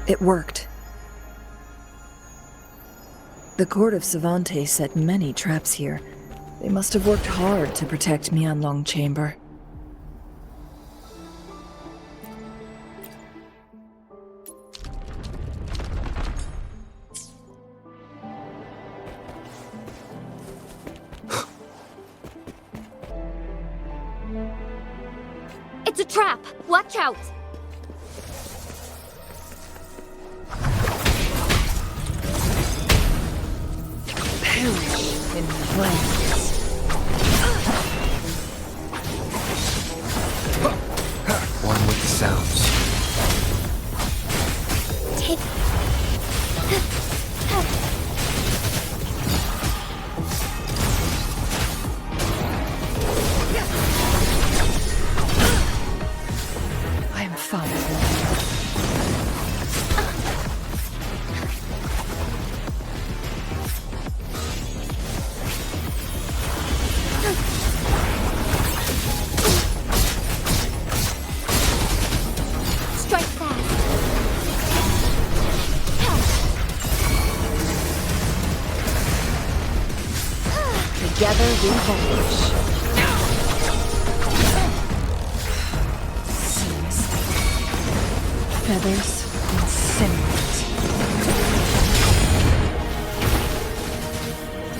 It worked. The court of Savante set many traps here. They must have worked hard to protect me on Long Chamber. It's a trap! Watch out! Perish in flames. One with the sounds. Take... I am fine. Strike fast! Together we vanish. Feathers incinerate.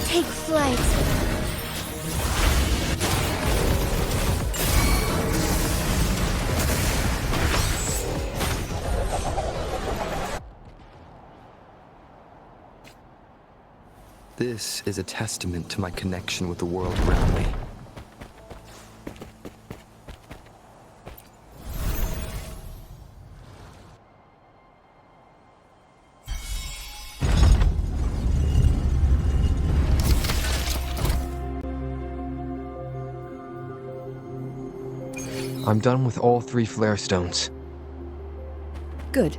Take flight! This is a testament to my connection with the world around me. I'm done with all 3 flare stones. Good.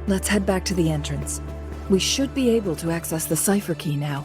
Let's head back to the entrance. We should be able to access the cipher key now.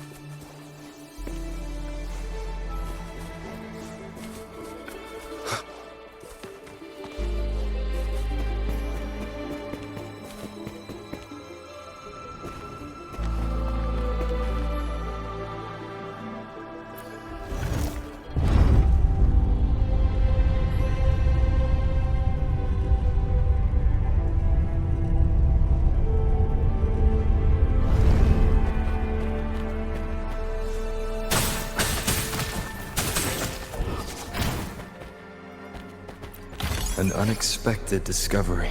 An unexpected discovery.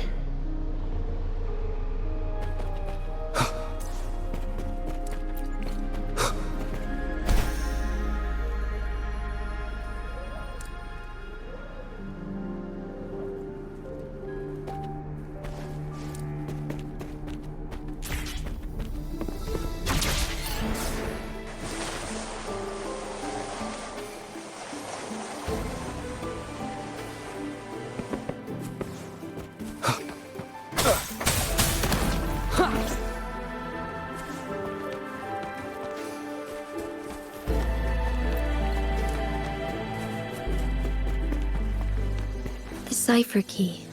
The cipher key.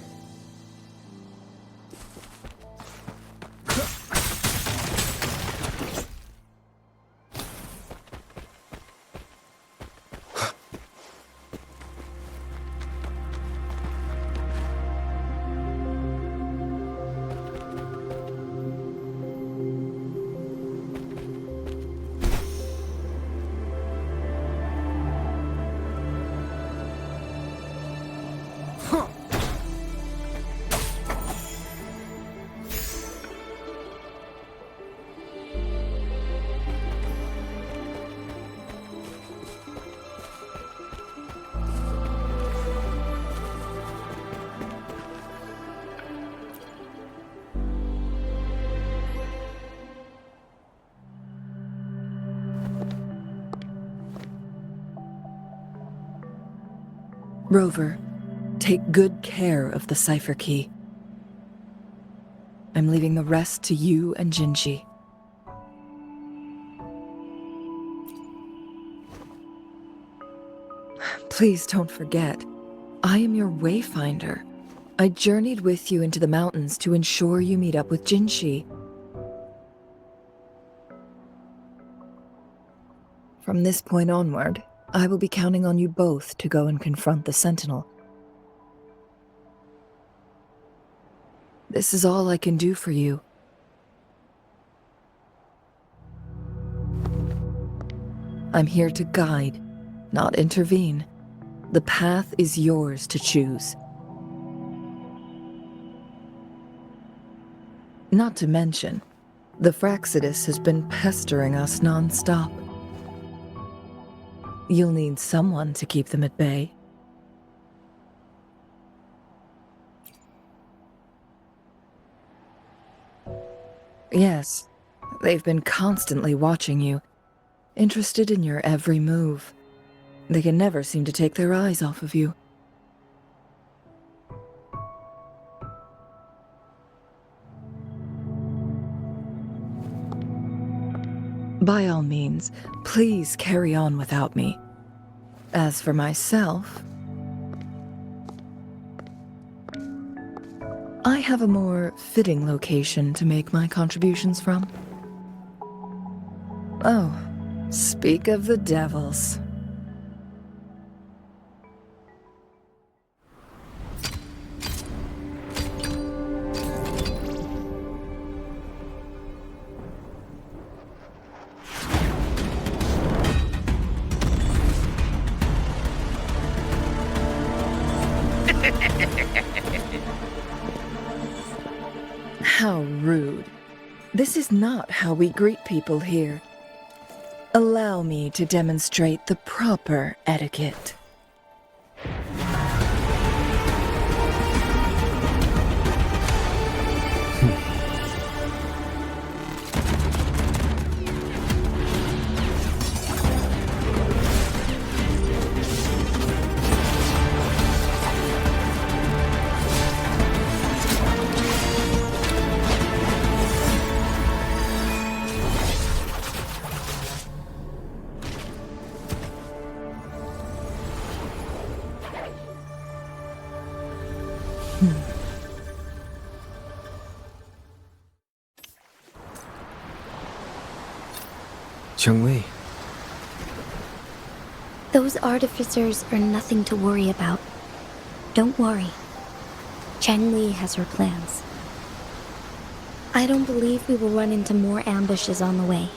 Rover, take good care of the cipher key. I'm leaving the rest to you and Jinji. Please don't forget, I am your wayfinder. I journeyed with you into the mountains to ensure you meet up with Jinshi. From this point onward, I will be counting on you both to go and confront the Sentinel. This is all I can do for you. I'm here to guide, not intervene. The path is yours to choose. Not to mention, the Fraxidus has been pestering us non-stop. You'll need someone to keep them at bay. Yes, they've been constantly watching you, interested in your every move. They can never seem to take their eyes off of you. By all means, please carry on without me. As for myself, I have a more fitting location to make my contributions from. Oh, speak of the devils. How rude. This is not how we greet people here. Allow me to demonstrate the proper etiquette. Cheng-Li, Those artificers are nothing to worry about. Don't worry. Cheng-Li has her plans. I don't believe we will run into more ambushes on the way.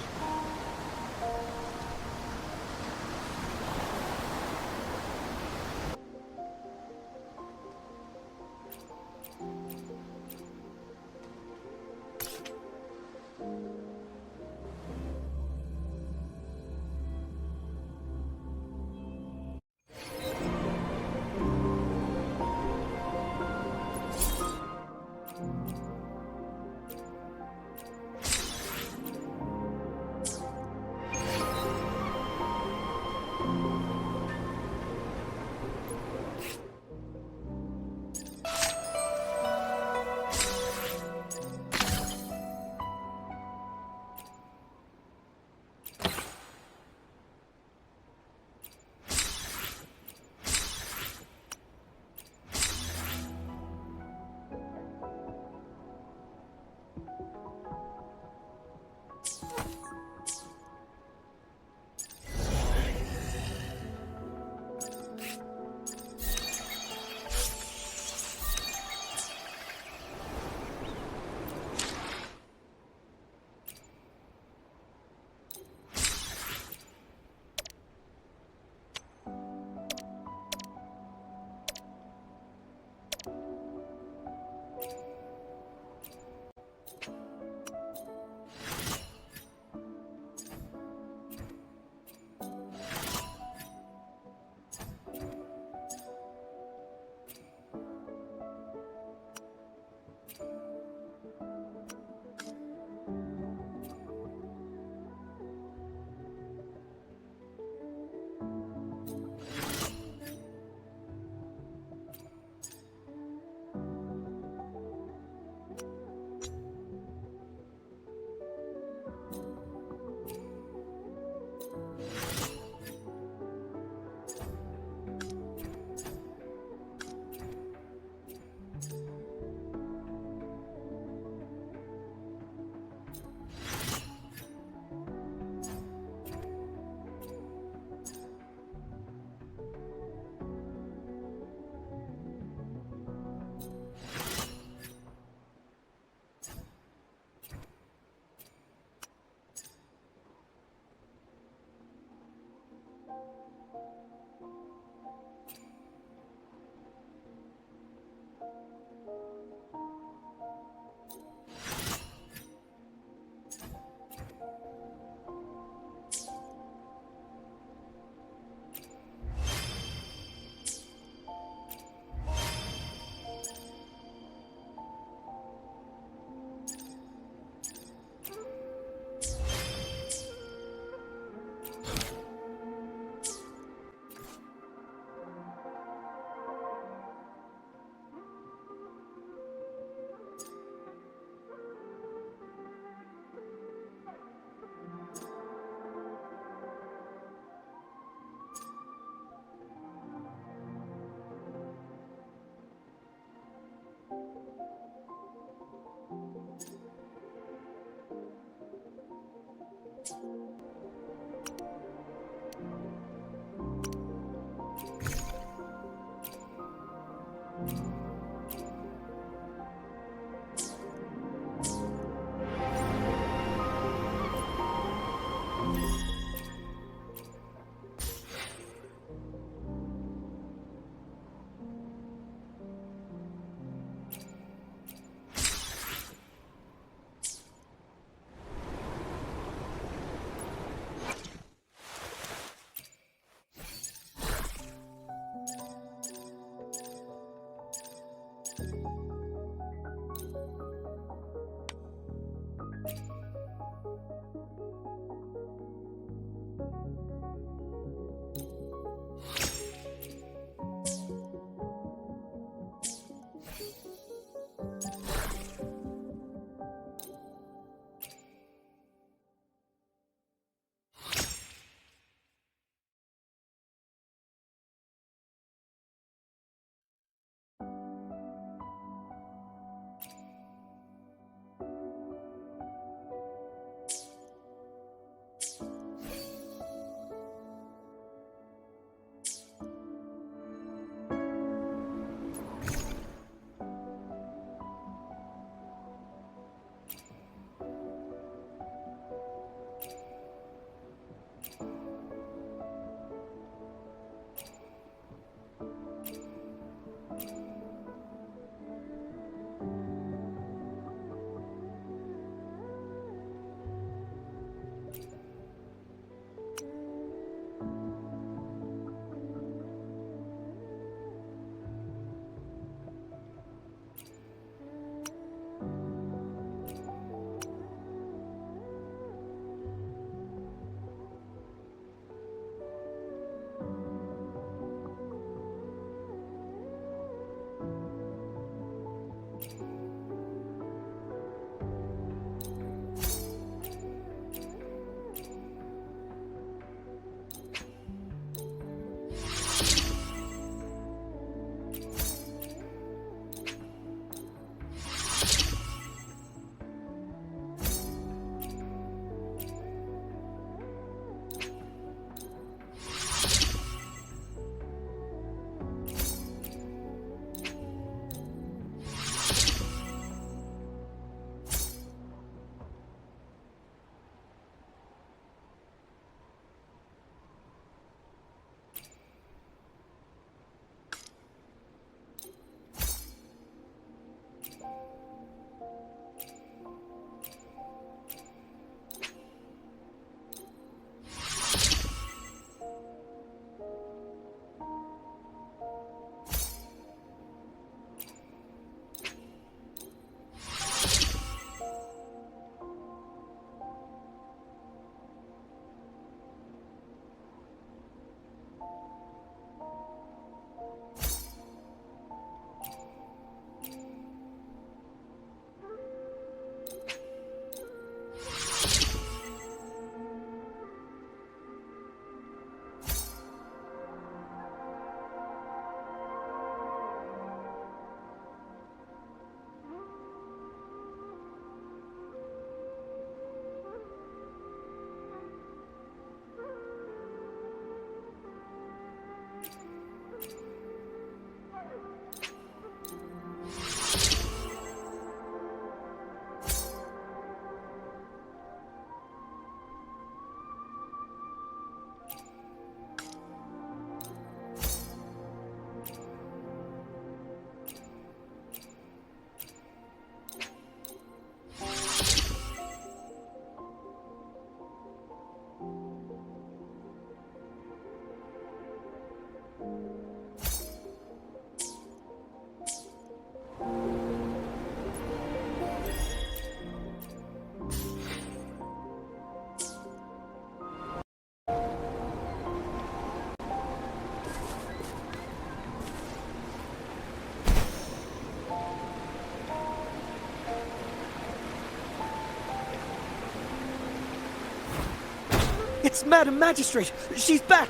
It's Madam Magistrate! She's back!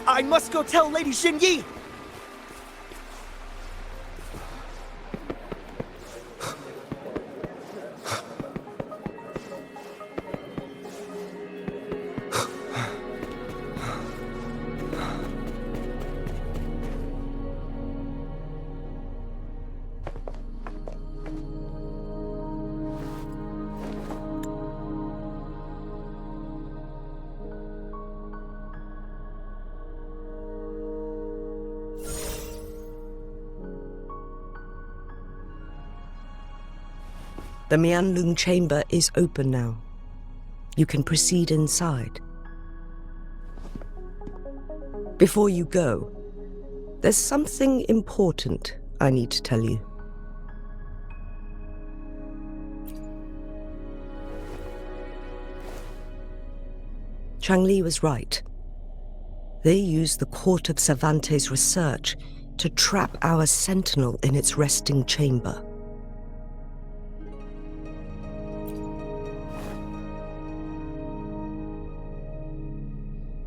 I must go tell Lady Xinyi! The Mianlung chamber is open now. You can proceed inside. Before you go, there's something important I need to tell you. Changli was right. They used the Court of Cervantes' research to trap our sentinel in its resting chamber.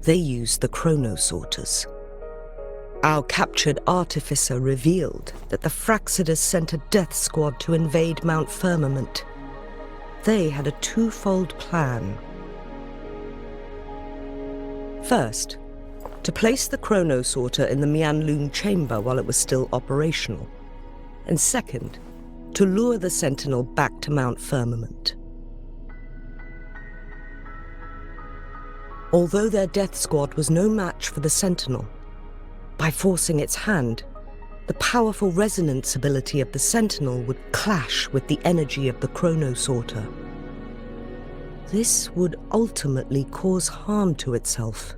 They used the chronosorters. Our captured artificer revealed that the Fraxidus sent a death squad to invade Mount Firmament. They had a twofold plan. First, to place the chronosorter in the Mianlung chamber while it was still operational. And second, to lure the sentinel back to Mount Firmament. Although their death squad was no match for the sentinel, by forcing its hand, the powerful resonance ability of the sentinel would clash with the energy of the chronosorter. This would ultimately cause harm to itself.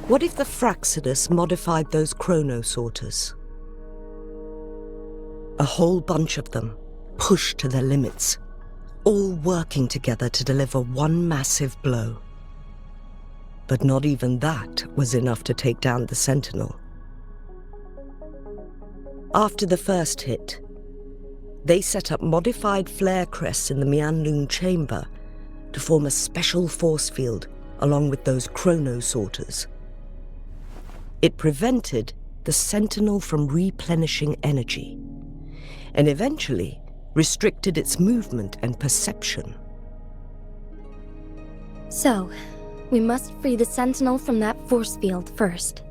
What if the Fraxidus modified those chronosorters? A whole bunch of them, pushed to their limits, all working together to deliver one massive blow. But not even that was enough to take down the Sentinel. After the first hit, they set up modified flare crests in the Mianlung chamber to form a special force field along with those chronosorters. It prevented the Sentinel from replenishing energy, and eventually restricted its movement and perception. So, we must free the Sentinel from that force field first.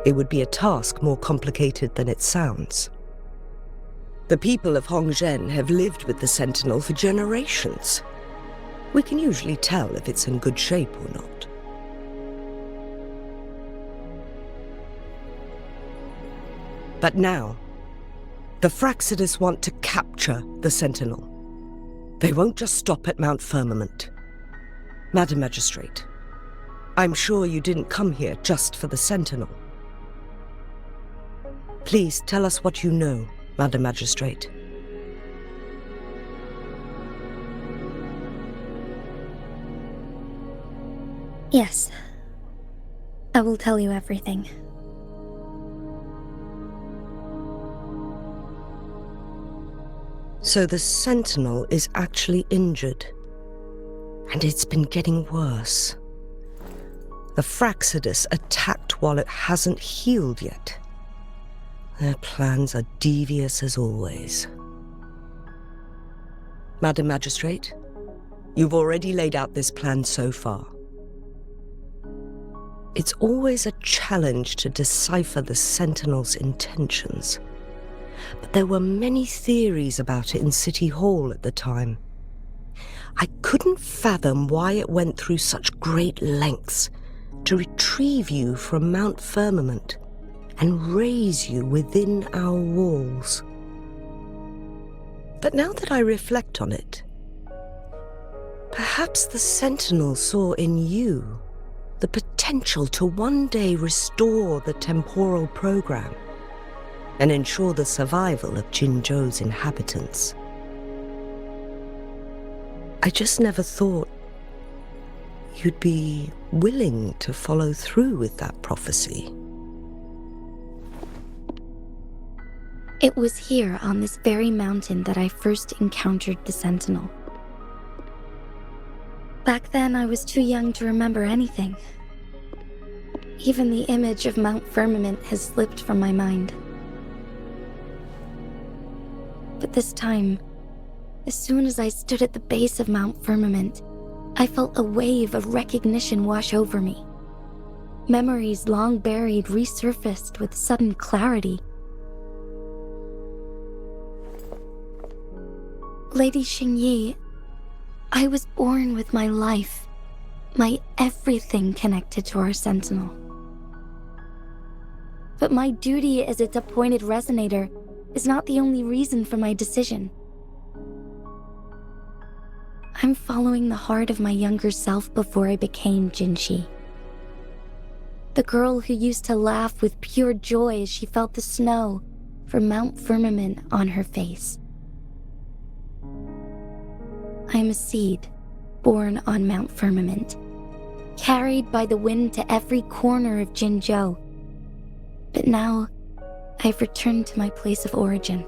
It would be a task more complicated than it sounds. The people of Hongzhen have lived with the Sentinel for generations. We can usually tell if it's in good shape or not. But now, the Fraxidus want to capture the Sentinel. They won't just stop at Mount Firmament. Madam Magistrate, I'm sure you didn't come here just for the Sentinel. Please tell us what you know, Madam Magistrate. Yes. I will tell you everything. So the Sentinel is actually injured. And it's been getting worse. The Fraxidus attacked while it hasn't healed yet. Their plans are devious as always. Madam Magistrate, you've already laid out this plan so far. It's always a challenge to decipher the Sentinel's intentions. But there were many theories about it in City Hall at the time. I couldn't fathom why it went through such great lengths to retrieve you from Mount Firmament and raise you within our walls. But now that I reflect on it, perhaps the Sentinel saw in you the potential to one day restore the temporal program and ensure the survival of Jinzhou's inhabitants. I just never thought you'd be willing to follow through with that prophecy. It was here on this very mountain that I first encountered the Sentinel. Back then, I was too young to remember anything. Even the image of Mount Firmament has slipped from my mind. But this time, as soon as I stood at the base of Mount Firmament, I felt a wave of recognition wash over me. Memories long buried resurfaced with sudden clarity. Lady Xingyi, I was born with my life, my everything connected to our Sentinel. But my duty as its appointed resonator is not the only reason for my decision. I'm following the heart of my younger self before I became Jinshi. The girl who used to laugh with pure joy as she felt the snow from Mount Firmament on her face. I am a seed born on Mount Firmament, carried by the wind to every corner of Jinzhou. But now, I've returned to my place of origin.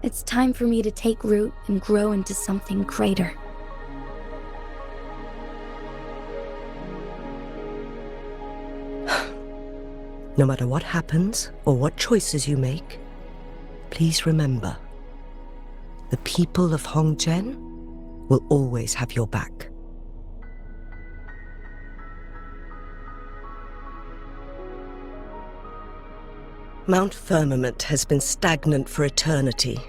It's time for me to take root and grow into something greater. No matter what happens or what choices you make, please remember, the people of Hongzhen will always have your back. Mount Firmament has been stagnant for eternity.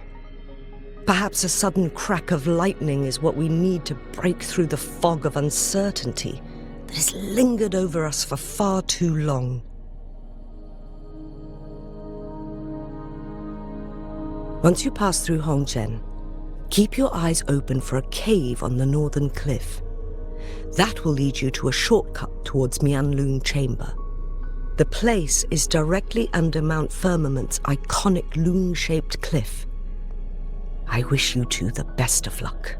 Perhaps a sudden crack of lightning is what we need to break through the fog of uncertainty that has lingered over us for far too long. Once you pass through Hongzhen, keep your eyes open for a cave on the northern cliff. That will lead you to a shortcut towards Mianlun Chamber. The place is directly under Mount Firmament's iconic loon-shaped cliff. I wish you two the best of luck.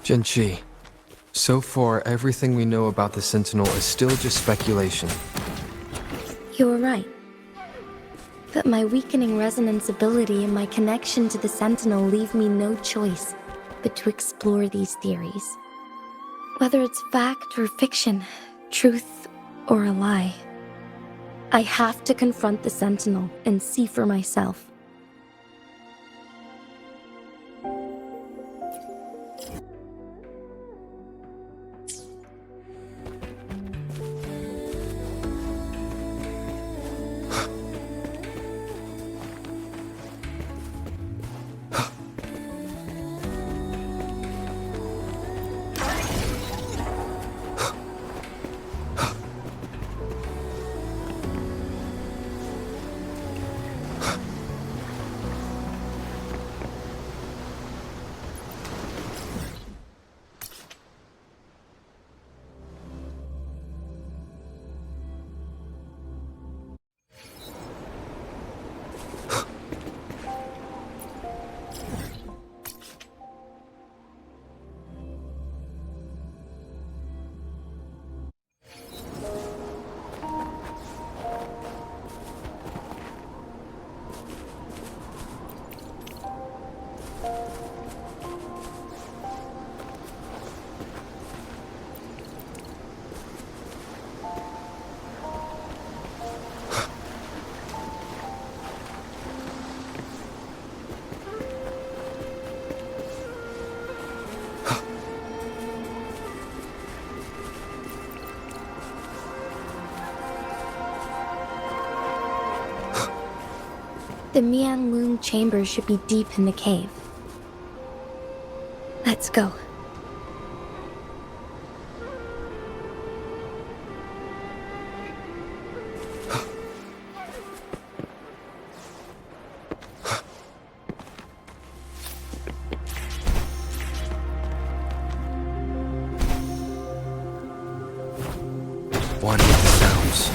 Jinshi, so far everything we know about the Sentinel is still just speculation. You're right. But my weakening resonance ability and my connection to the Sentinel leave me no choice but to explore these theories. Whether it's fact or fiction, truth or a lie, I have to confront the Sentinel and see for myself. The Mian-Loon chamber should be deep in the cave. Let's go. One with the sounds.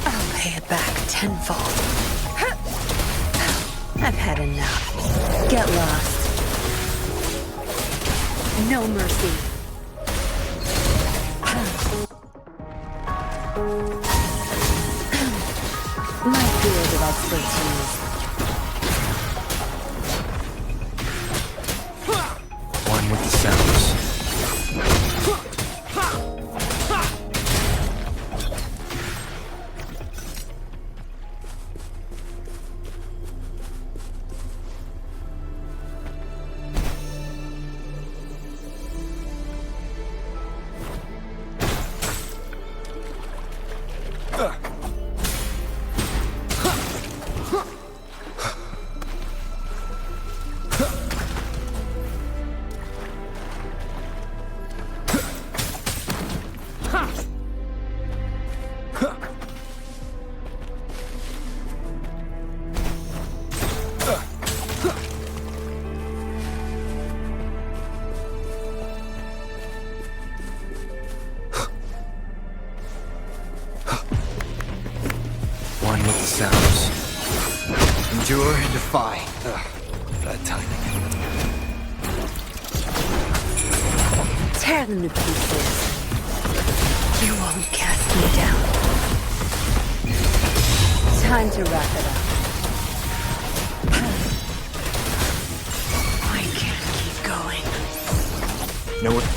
I'll pay it back tenfold. I've had enough. Get lost. No mercy. My field of expertise. One with the sounds. One with the sounds. Endure and defy. Bad timing. Tear them to pieces. You won't cast me down. Time to wrap it up. I can't keep going. No one.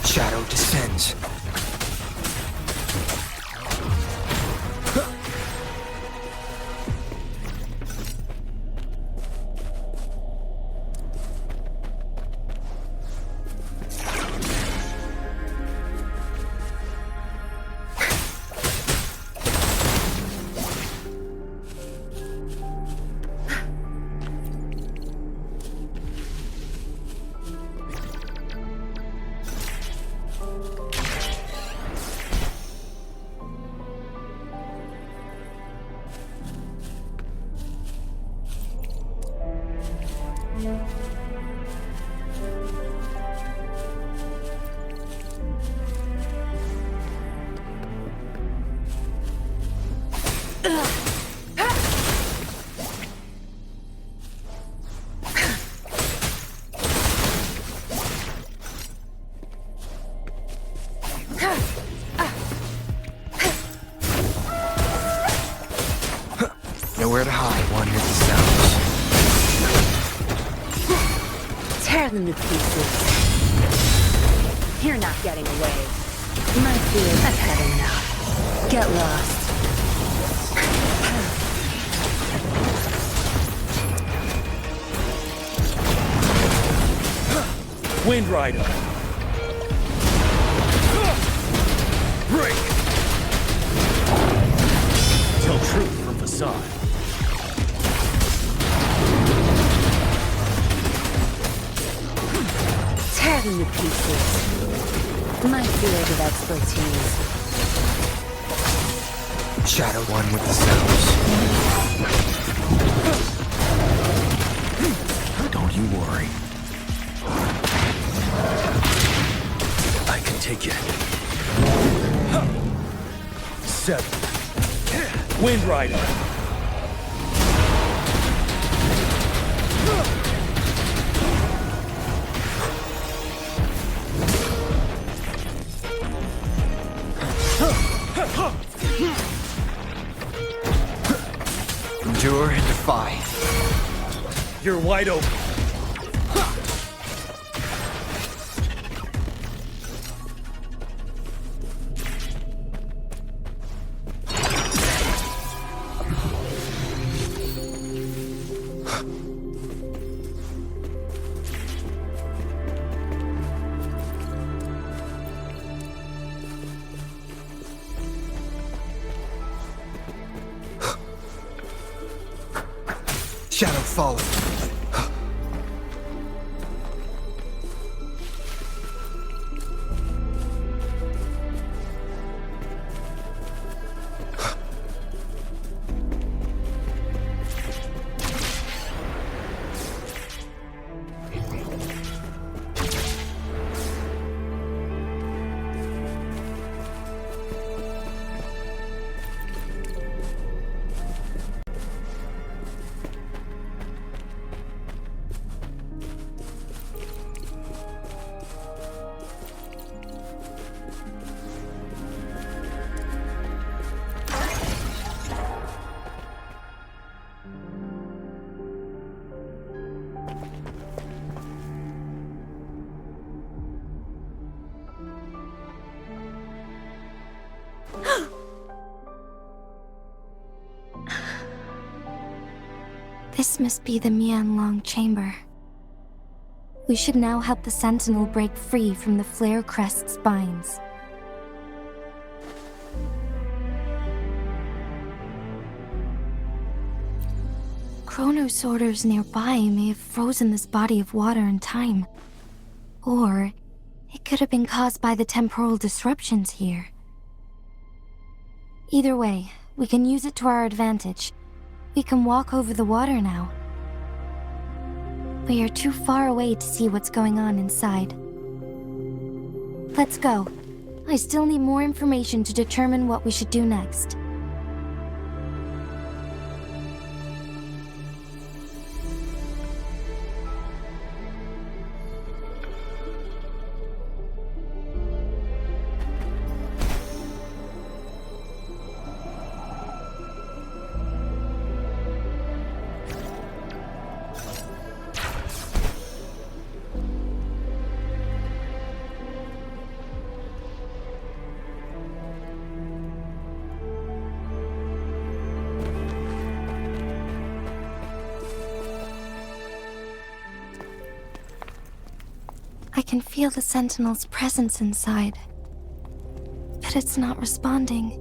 Shadow descends. Nowhere to hide. One with the sounds. Tear them to pieces. You're not getting away. My field, I've had enough. Get lost. Wind Rider. Break. Tell truth from facade. Tear them to pieces. My field of expertise. Shadow. One with the sounds. Don't you worry. I can take it. 7. Wind Rider. Endure and defy. You're wide open. Shadow falling. This must be the Mianlong chamber. We should now help the Sentinel break free from the Flare Crest spines. Chronosorters nearby may have frozen this body of water in time. Or it could have been caused by the temporal disruptions here. Either way, we can use it to our advantage. We can walk over the water now. We are too far away to see what's going on inside. Let's go. I still need more information to determine what we should do next. I can feel the Sentinel's presence inside, but it's not responding.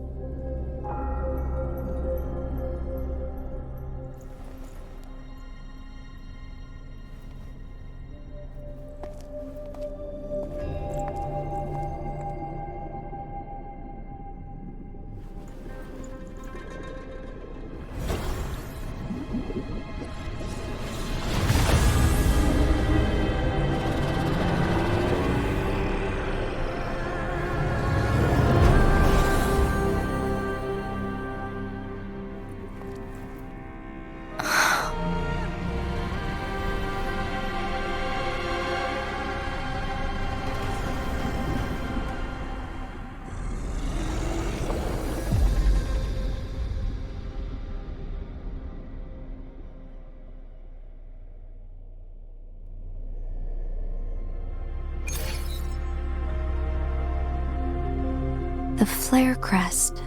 The Flare Crest.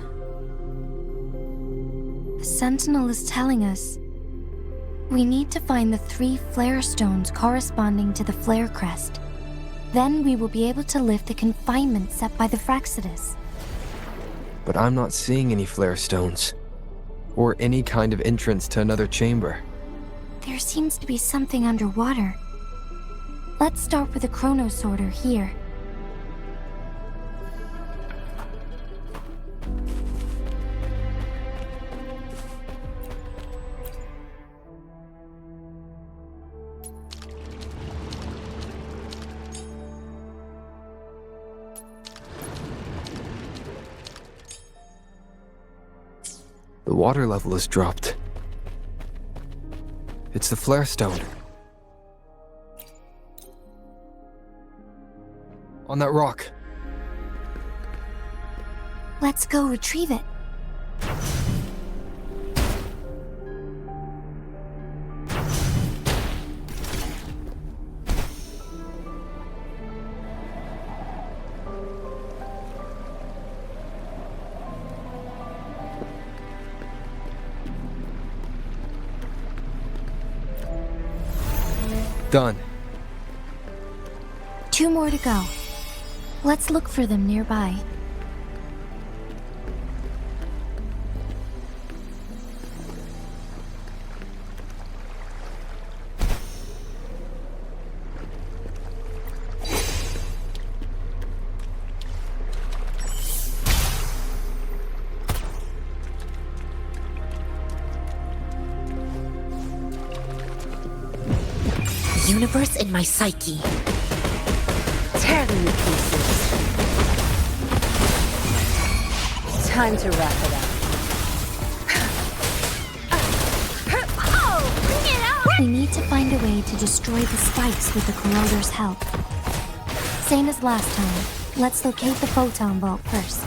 The Sentinel is telling us we need to find the 3 flare stones corresponding to the Flare Crest. Then we will be able to lift the confinement set by the Fraxidus. But I'm not seeing any flare stones, or any kind of entrance to another chamber. There seems to be something underwater. Let's start with a chronosorter here. The water level has dropped. It's the flare stone. On that rock. Let's go retrieve it. Done. 2 more to go. Let's look for them nearby. Universe in my psyche. Tear them to pieces. Time to wrap it up. Oh, bring it on! We need to find a way to destroy the spikes with the corroder's help. Same as last time. Let's locate the photon vault first.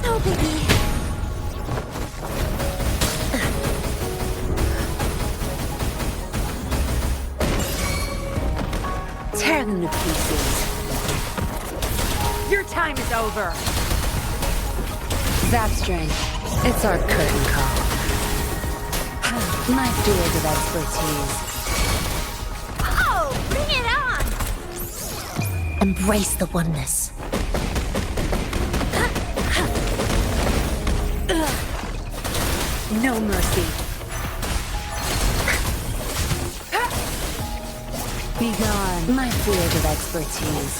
No biggie. Tear them to pieces. Your time is over. Zap strength. It's our curtain call. My field of expertise. Oh, bring it on! Embrace the oneness. No mercy. Be gone. My field of expertise.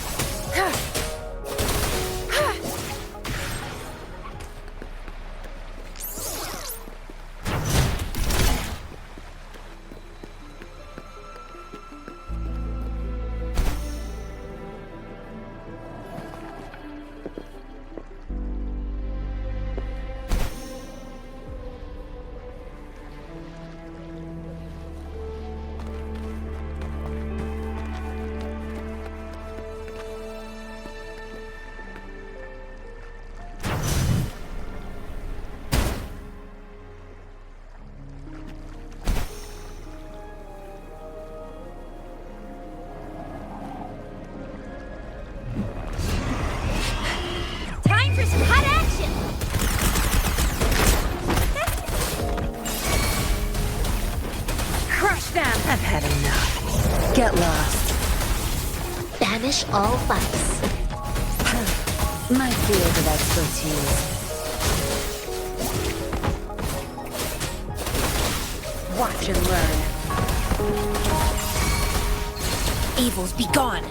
Time for some hot action! Crush them! I've had enough. Get lost. Banish all vice. My field of expertise. Watch and learn. Evils be gone.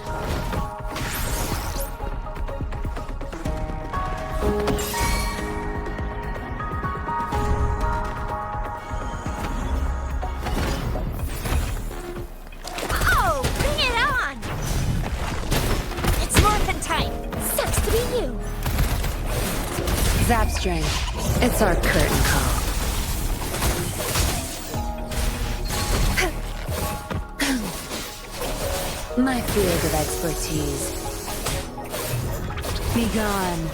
Oh, bring it on! It's morphin' time. Sucks to be you. Zap strength. It's our curtain call. My field of expertise. Be gone.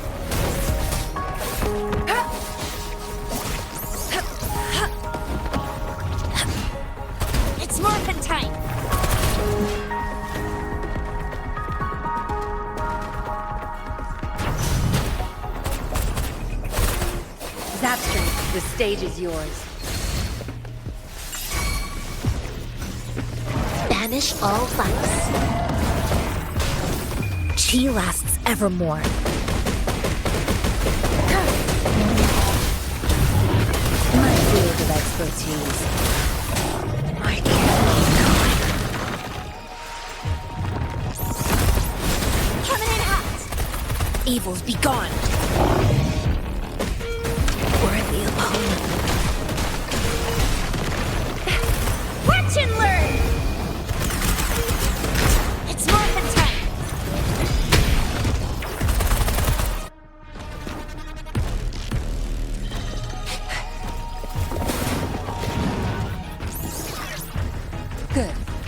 It's morphin' time. Zap strength. The stage is yours. Banish all vice. Chi lasts evermore. My field of expertise. I can't Coming in hot. Evils be gone. Worthy opponent. Watch and learn. It's morphin' time.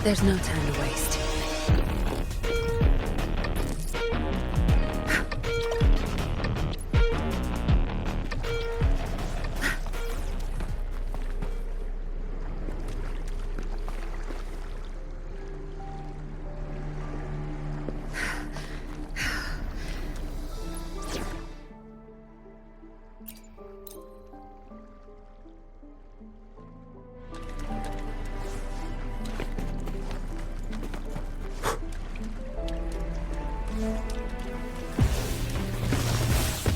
There's no time to waste.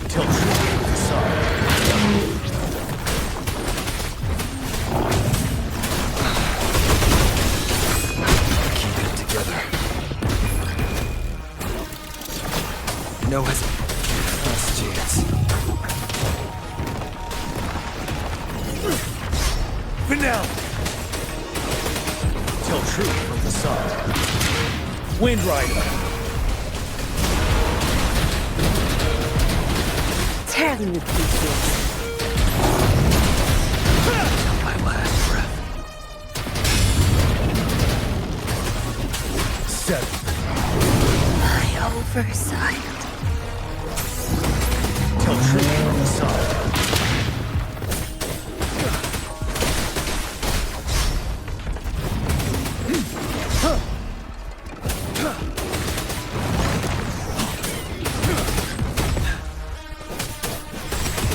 Tell truth from facade. Keep it together. No last chance. Finale! Tell truth from facade. Wind Rider. Tear them to pieces. My last breath. 7. My oversight. Tell truth from facade.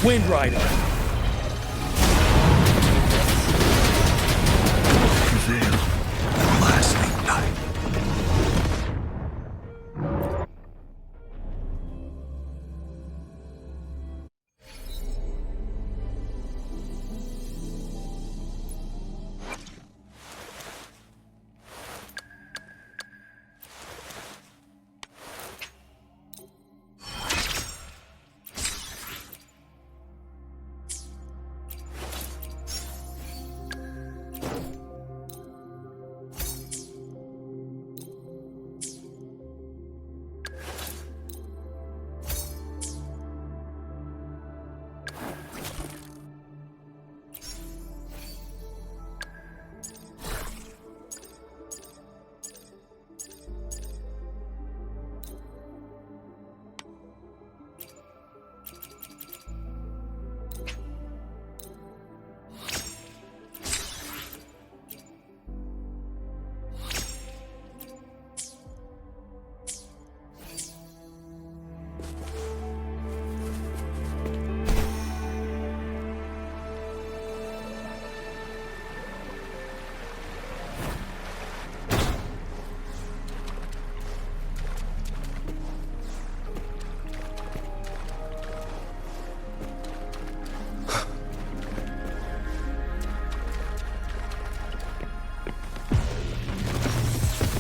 Wind Rider. Prevail. Lasting night.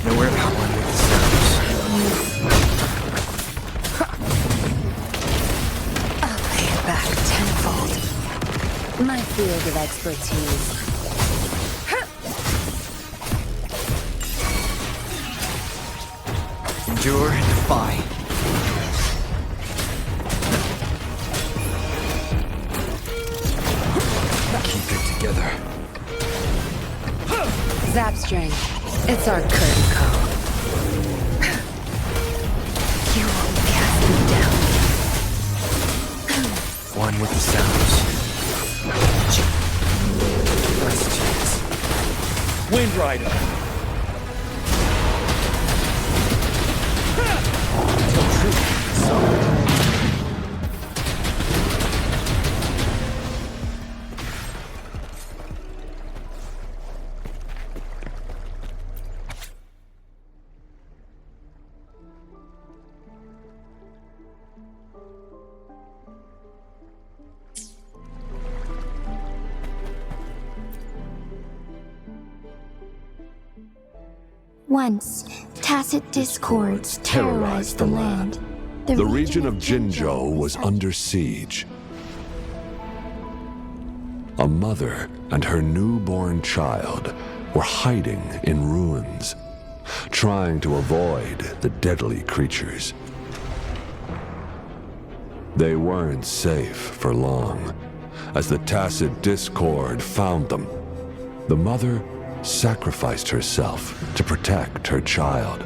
Nowhere but one with the sounds. I'll pay it back tenfold. My field of expertise. Endure and defy. Keep it together. Zap string. It's our curtain call. You won't cast me down. One with the sounds. Last chance. Wind Rider. Tell truth from facade. Once, tacit discords terrorized the land. The region of Jinzhou was under siege. A mother and her newborn child were hiding in ruins, trying to avoid the deadly creatures. They weren't safe for long, as the tacit discord found them. The mother sacrificed herself to protect her child.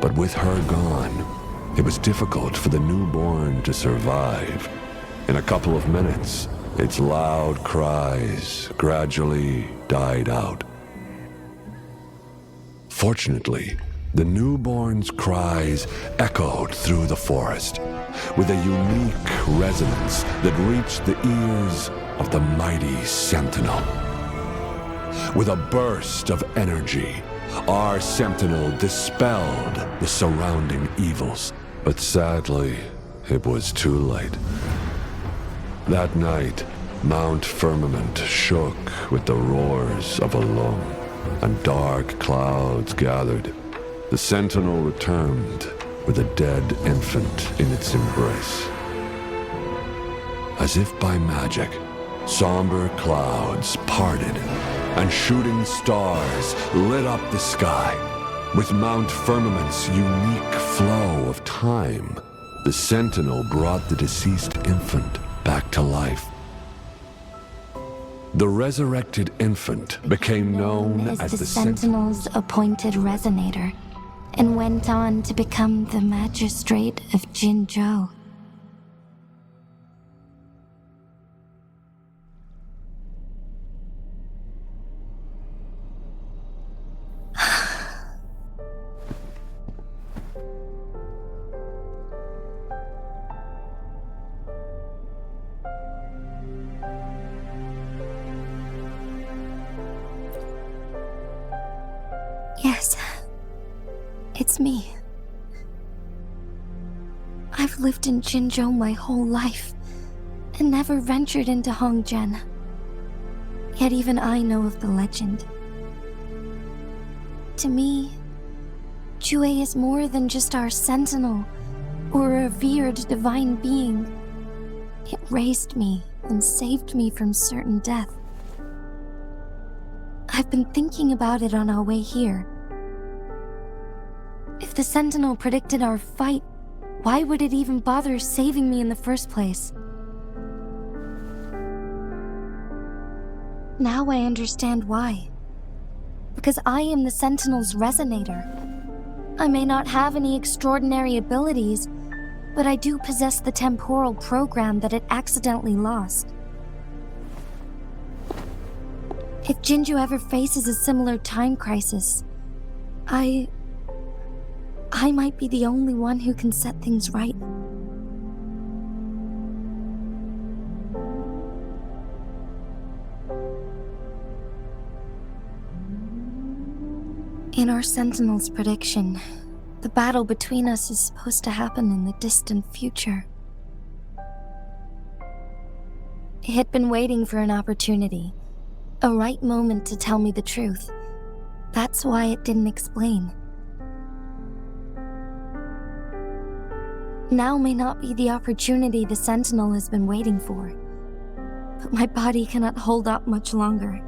But with her gone, it was difficult for the newborn to survive. In a couple of minutes, its loud cries gradually died out. Fortunately, the newborn's cries echoed through the forest with a unique resonance that reached the ears of the mighty sentinel. With a burst of energy, our sentinel dispelled the surrounding evils. But sadly, it was too late. That night, Mount Firmament shook with the roars of a lung, and dark clouds gathered. The sentinel returned with a dead infant in its embrace. As if by magic, somber clouds parted, and shooting stars lit up the sky. With Mount Firmament's unique flow of time, the sentinel brought the deceased infant back to life. The resurrected infant became known as the Sentinel's appointed resonator, and went on to become the magistrate of Jinzhou. Yes, it's me. I've lived in Jinzhou my whole life, and never ventured into Hongzhen. Yet even I know of the legend. To me, Jue is more than just our sentinel, or a revered divine being. It raised me and saved me from certain death. I've been thinking about it on our way here. If the Sentinel predicted our fight, why would it even bother saving me in the first place? Now I understand why. Because I am the Sentinel's resonator. I may not have any extraordinary abilities, but I do possess the temporal program that it accidentally lost. If Jinzhou ever faces a similar time crisis, I might be the only one who can set things right. In our Sentinel's prediction, the battle between us is supposed to happen in the distant future. It had been waiting for an opportunity, a right moment to tell me the truth. That's why it didn't explain. Now may not be the opportunity the Sentinel has been waiting for, but my body cannot hold up much longer.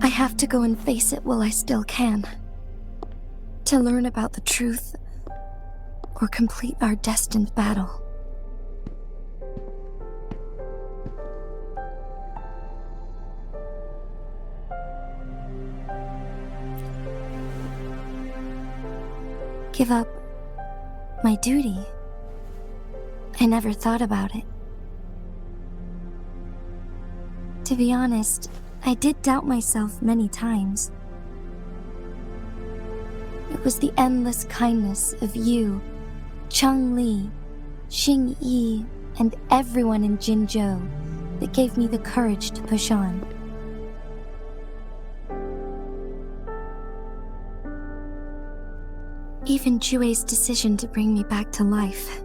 I have to go and face it while I still can, to learn about the truth or complete our destined battle. Give up my duty? I never thought about it. To be honest, I did doubt myself many times. It was the endless kindness of you, Cheng Li, Xing Yi, and everyone in Jinzhou that gave me the courage to push on. Even Jue's decision to bring me back to life,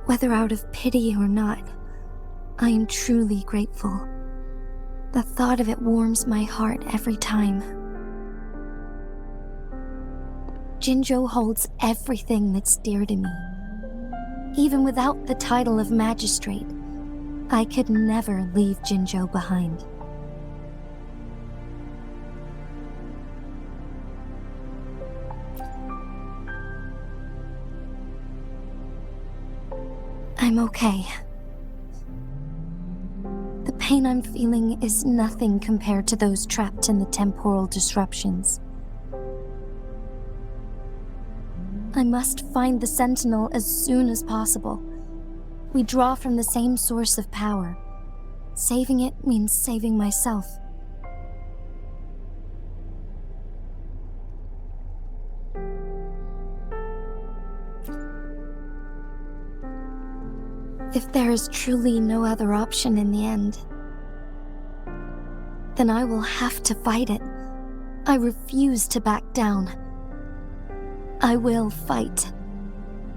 whether out of pity or not, I am truly grateful. The thought of it warms my heart every time. Jinzhou holds everything that's dear to me. Even without the title of magistrate, I could never leave Jinzhou behind. I'm okay. pain I'm feeling is nothing compared to those trapped in the temporal disruptions. I must find the Sentinel as soon as possible. We draw from the same source of power. Saving it means saving myself. If there is truly no other option in the end, then I will have to fight it. I refuse to back down. I will fight.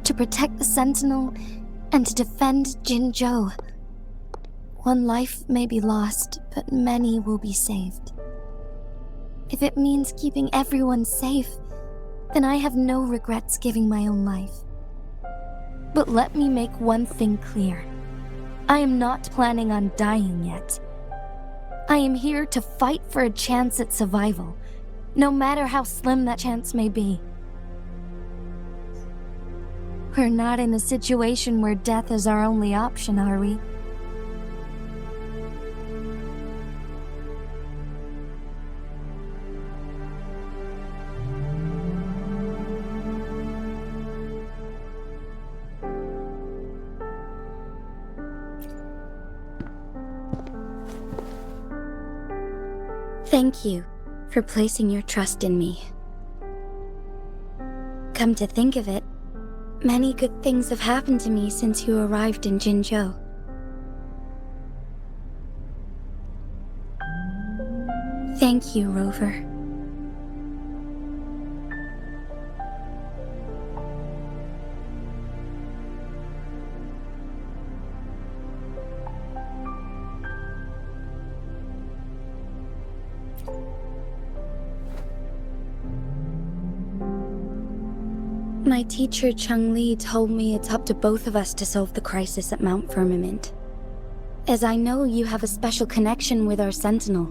To protect the Sentinel and to defend Jinzhou. One life may be lost, but many will be saved. If it means keeping everyone safe, then I have no regrets giving my own life. But let me make one thing clear. I am not planning on dying yet. I am here to fight for a chance at survival, no matter how slim that chance may be. We're not in a situation where death is our only option, are we? Thank you for placing your trust in me. Come to think of it, many good things have happened to me since you arrived in Jinzhou. Thank you, Rover. My teacher Cheng-Li told me it's up to both of us to solve the crisis at Mount Firmament. As I know you have a special connection with our Sentinel,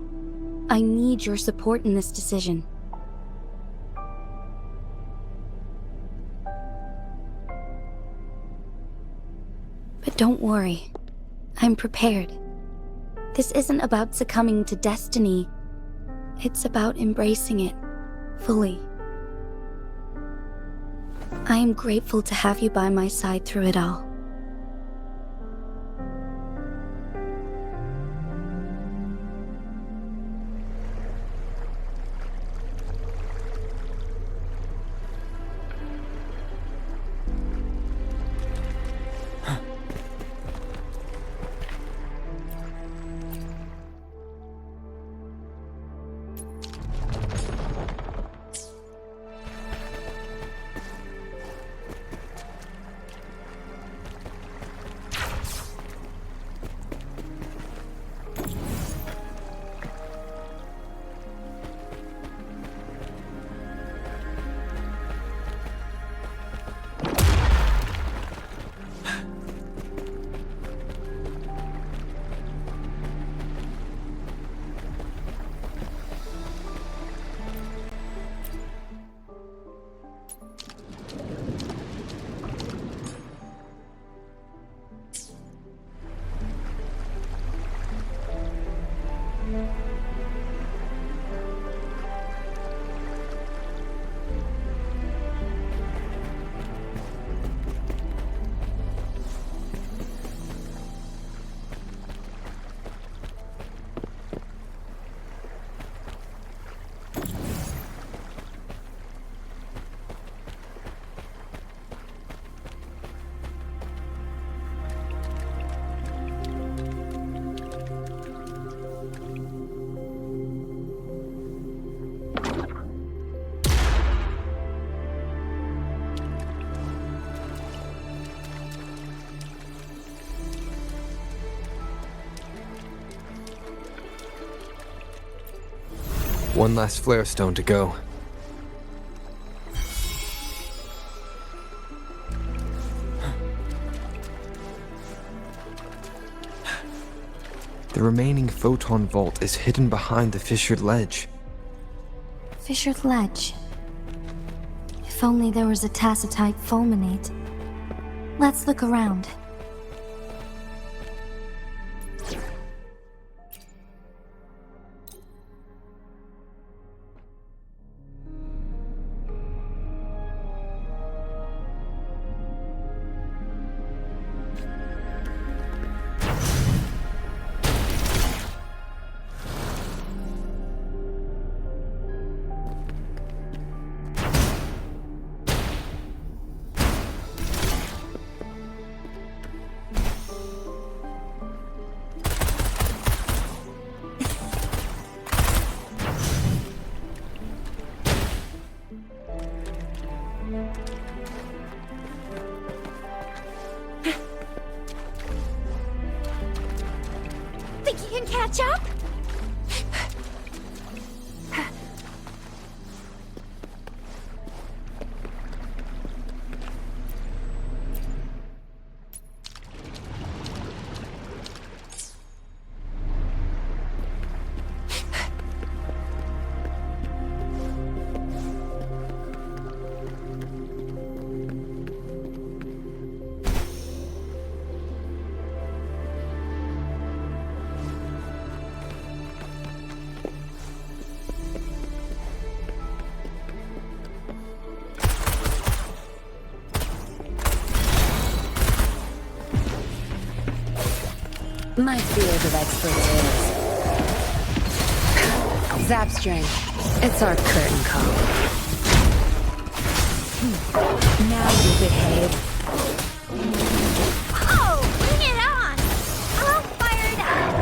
I need your support in this decision. But don't worry, I'm prepared. This isn't about succumbing to destiny, it's about embracing it fully. I am grateful to have you by my side through it all. One last flare stone to go. The remaining photon vault is hidden behind the fissured ledge. Fissured ledge. If only there was a tacitite fulminate. Let's look around. Think you can catch up? My field of expertise. Zap string. It's our curtain call. Now you behave. Oh, bring it on! All fired up!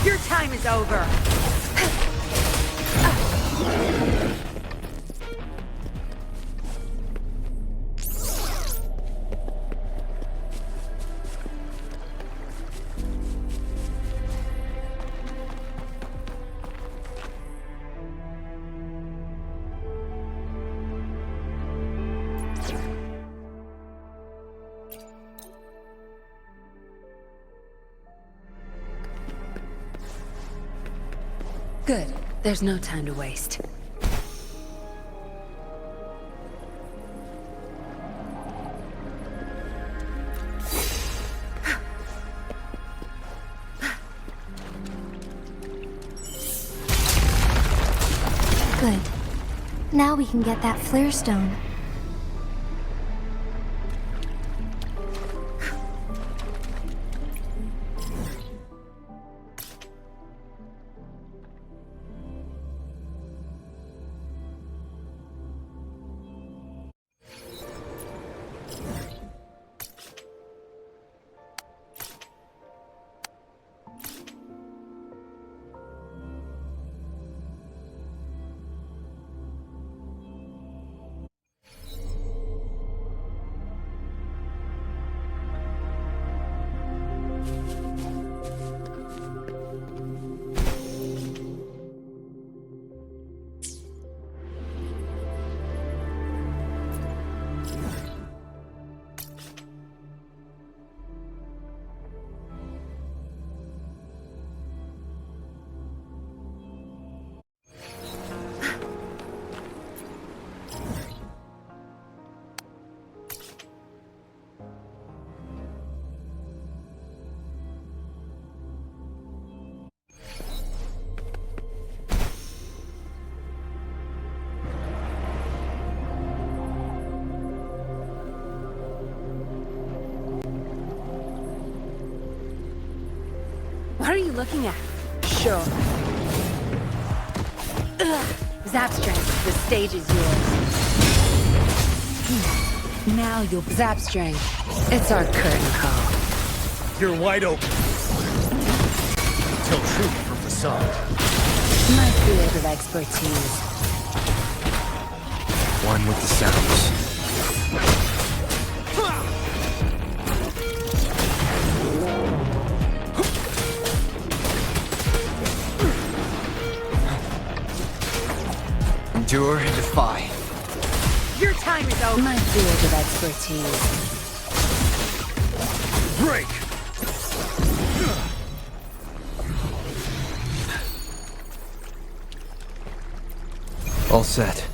Your time is over. Good. There's no time to waste. Good. Now we can get that flare stone. What are you looking at? Sure. Zap string. The stage is yours. Now you'll zap string. It's our curtain call. You're wide open. Tell truth from facade. My field of expertise. One with the sounds. Endure and defy. Your time is over. My field of expertise. Break! All set.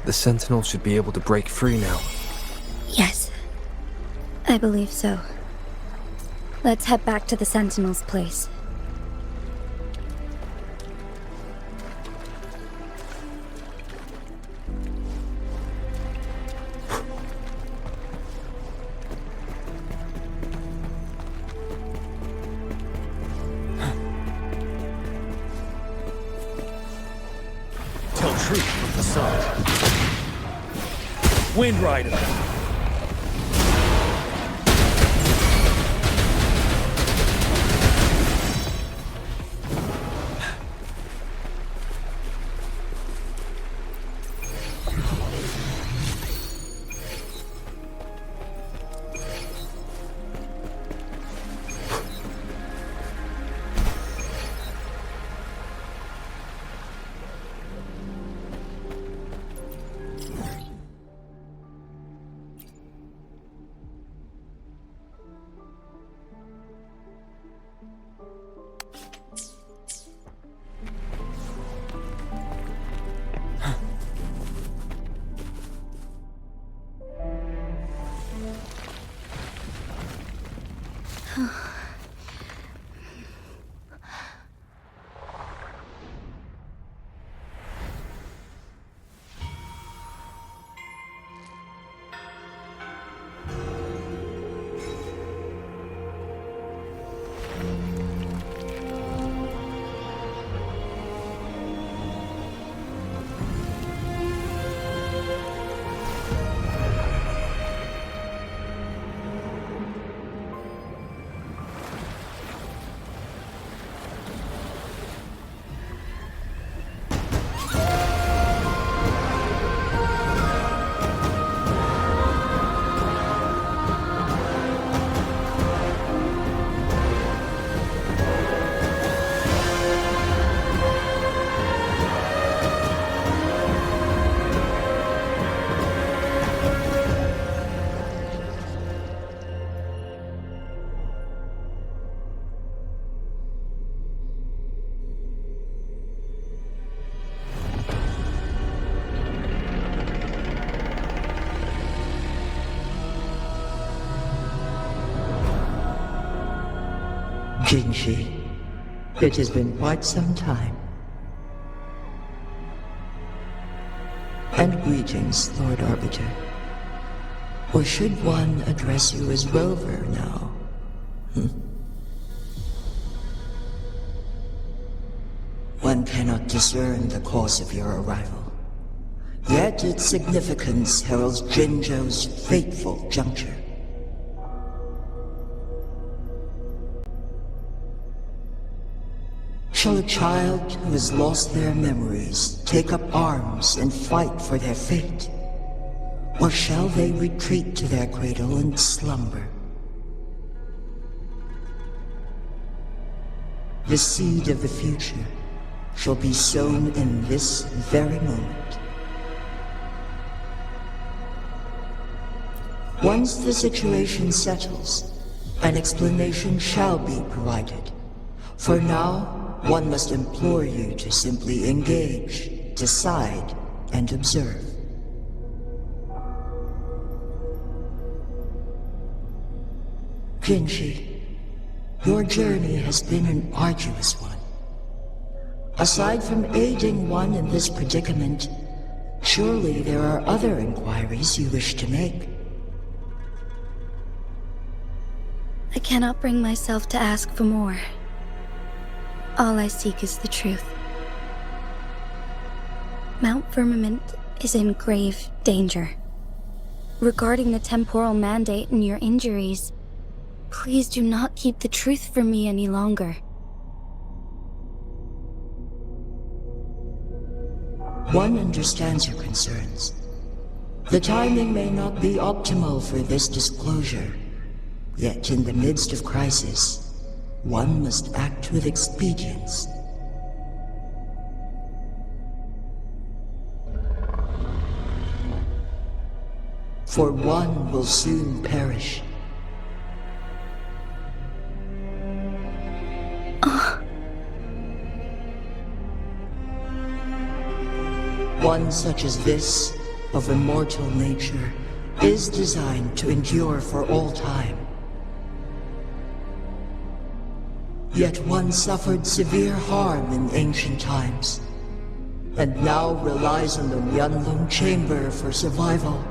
The Sentinel should be able to break free now. Yes. I believe so. Let's head back to the Sentinel's place. Tell truth from facade. Wind Rider. Jinshi, it has been quite some time. And greetings, Lord Arbiter. Or should one address you as Rover now? One cannot discern the cause of your arrival. Yet its significance heralds Jinzhou's fateful juncture. Shall a child who has lost their memories take up arms and fight for their fate? Or shall they retreat to their cradle and slumber? The seed of the future shall be sown in this very moment. Once the situation settles, an explanation shall be provided. For now, one must implore you to simply engage, decide, and observe. Jinshi, your journey has been an arduous one. Aside from aiding one in this predicament, surely there are other inquiries you wish to make. I cannot bring myself to ask for more. All I seek is the truth. Mount Firmament is in grave danger. Regarding the temporal mandate and your injuries, please do not keep the truth from me any longer. One understands your concerns. The timing may not be optimal for this disclosure, yet in the midst of crisis, one must act with expedience. For one will soon perish. One such as this, of immortal nature, is designed to endure for all time. Yet one suffered severe harm in ancient times, and now relies on the Myanlong chamber for survival.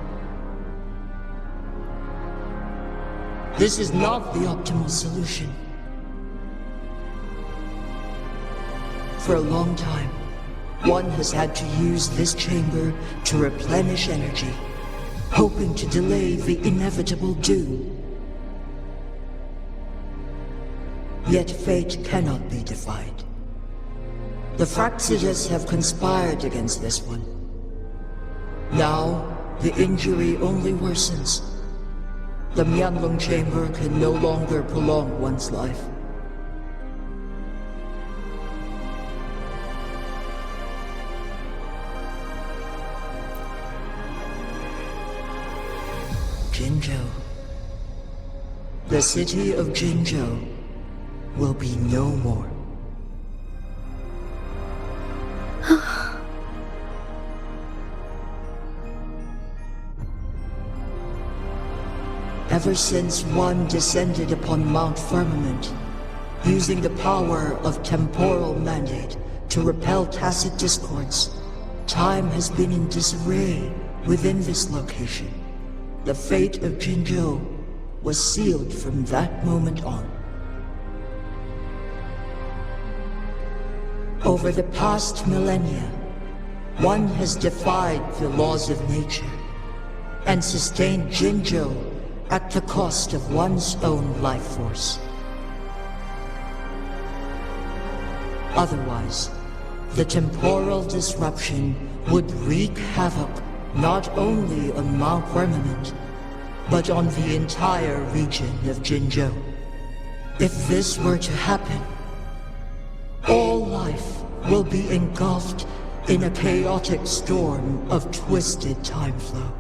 This is not the optimal solution. For a long time, one has had to use this chamber to replenish energy, hoping to delay the inevitable doom. Yet fate cannot be defied. The Fraxidas have conspired against this one. Now, the injury only worsens. The Myanlong chamber can no longer prolong one's life. Jinzhou. The city of Jinzhou will be no more. ever since one descended upon Mount Firmament, using the power of temporal mandate to repel tacit discords. Time has been in disarray within this location. The fate of Jinzhou was sealed from that moment on. Over the past millennia, one has defied the laws of nature and sustained Jinzhou at the cost of one's own life force. Otherwise, the temporal disruption would wreak havoc not only on Mount Firmament, but on the entire region of Jinzhou. If this were to happen, all life will be engulfed in a chaotic storm of twisted time flow.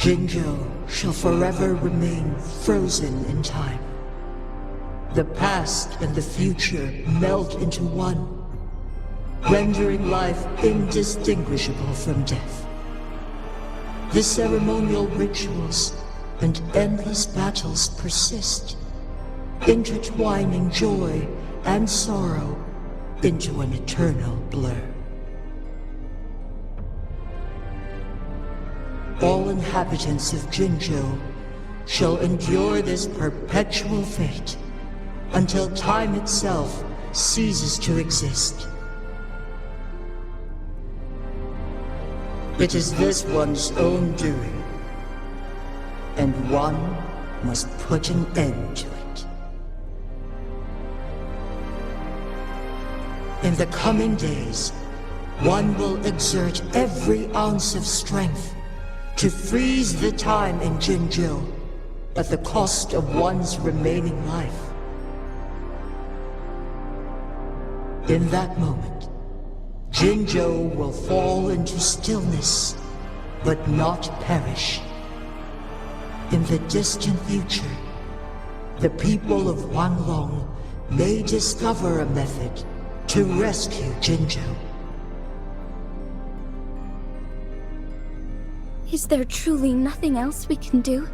Jinzhou shall forever remain frozen in time. The past and the future melt into one, rendering life indistinguishable from death. The ceremonial rituals and endless battles persist, intertwining joy and sorrow into an eternal blur. All inhabitants of Jinzhou shall endure this perpetual fate until time itself ceases to exist. It is this one's own doing, and one must put an end to it. In the coming days, one will exert every ounce of strength to freeze the time in Jinzhou at the cost of one's remaining life. In that moment, Jinzhou will fall into stillness, but not perish. In the distant future, the people of Wanlong may discover a method to rescue Jinzhou. Is there truly nothing else we can do?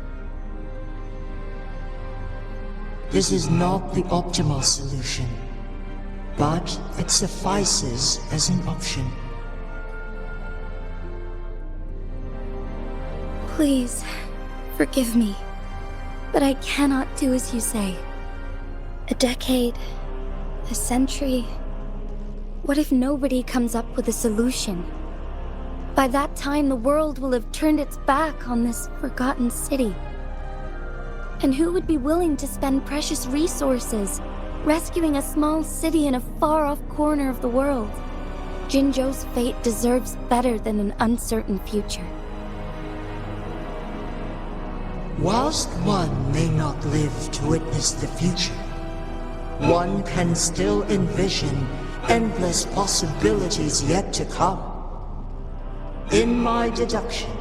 This is not the optimal solution, but it suffices as an option. Please, forgive me, but I cannot do as you say. A decade, a century. What if nobody comes up with a solution? By that time, the world will have turned its back on this forgotten city. And who would be willing to spend precious resources rescuing a small city in a far-off corner of the world? Jinzhou's fate deserves better than an uncertain future. Whilst one may not live to witness the future, one can still envision endless possibilities yet to come. In my deduction,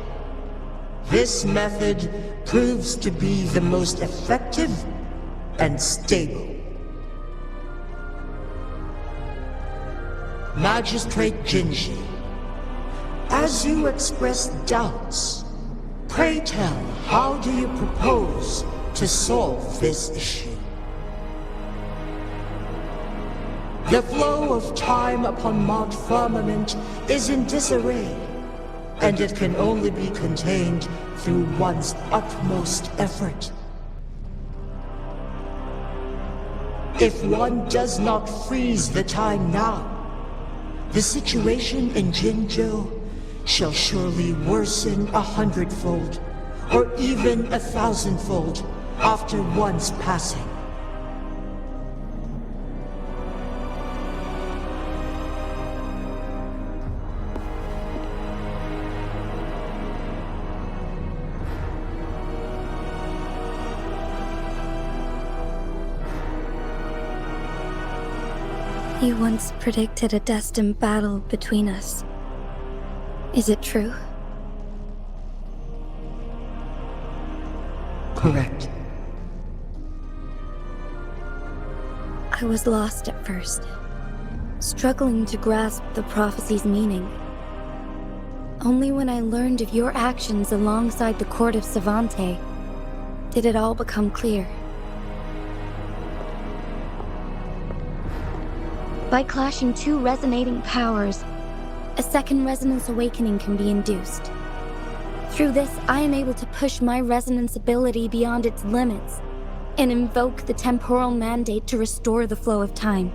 this method proves to be the most effective and stable. Magistrate Jinji, as you express doubts, pray tell, how do you propose to solve this issue? The flow of time upon Mount Firmament is in disarray, and it can only be contained through one's utmost effort. If one does not freeze the time now, the situation in Jinzhou shall surely worsen 100-fold, or even 1,000-fold, after one's passing. You once predicted a destined battle between us. Is it true? Correct. I was lost at first, struggling to grasp the prophecy's meaning. Only when I learned of your actions alongside the court of Savante did it all become clear. By clashing two resonating powers, a second resonance awakening can be induced. Through this, I am able to push my resonance ability beyond its limits and invoke the temporal mandate to restore the flow of time.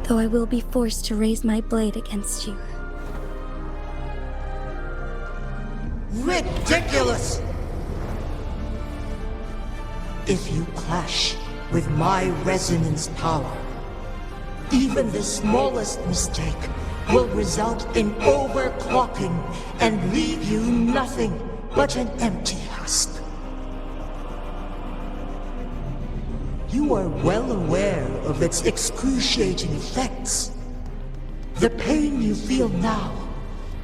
Though I will be forced to raise my blade against you. Ridiculous! If you clash with my resonance power, even the smallest mistake will result in overclocking and leave you nothing but an empty husk. You are well aware of its excruciating effects. The pain you feel now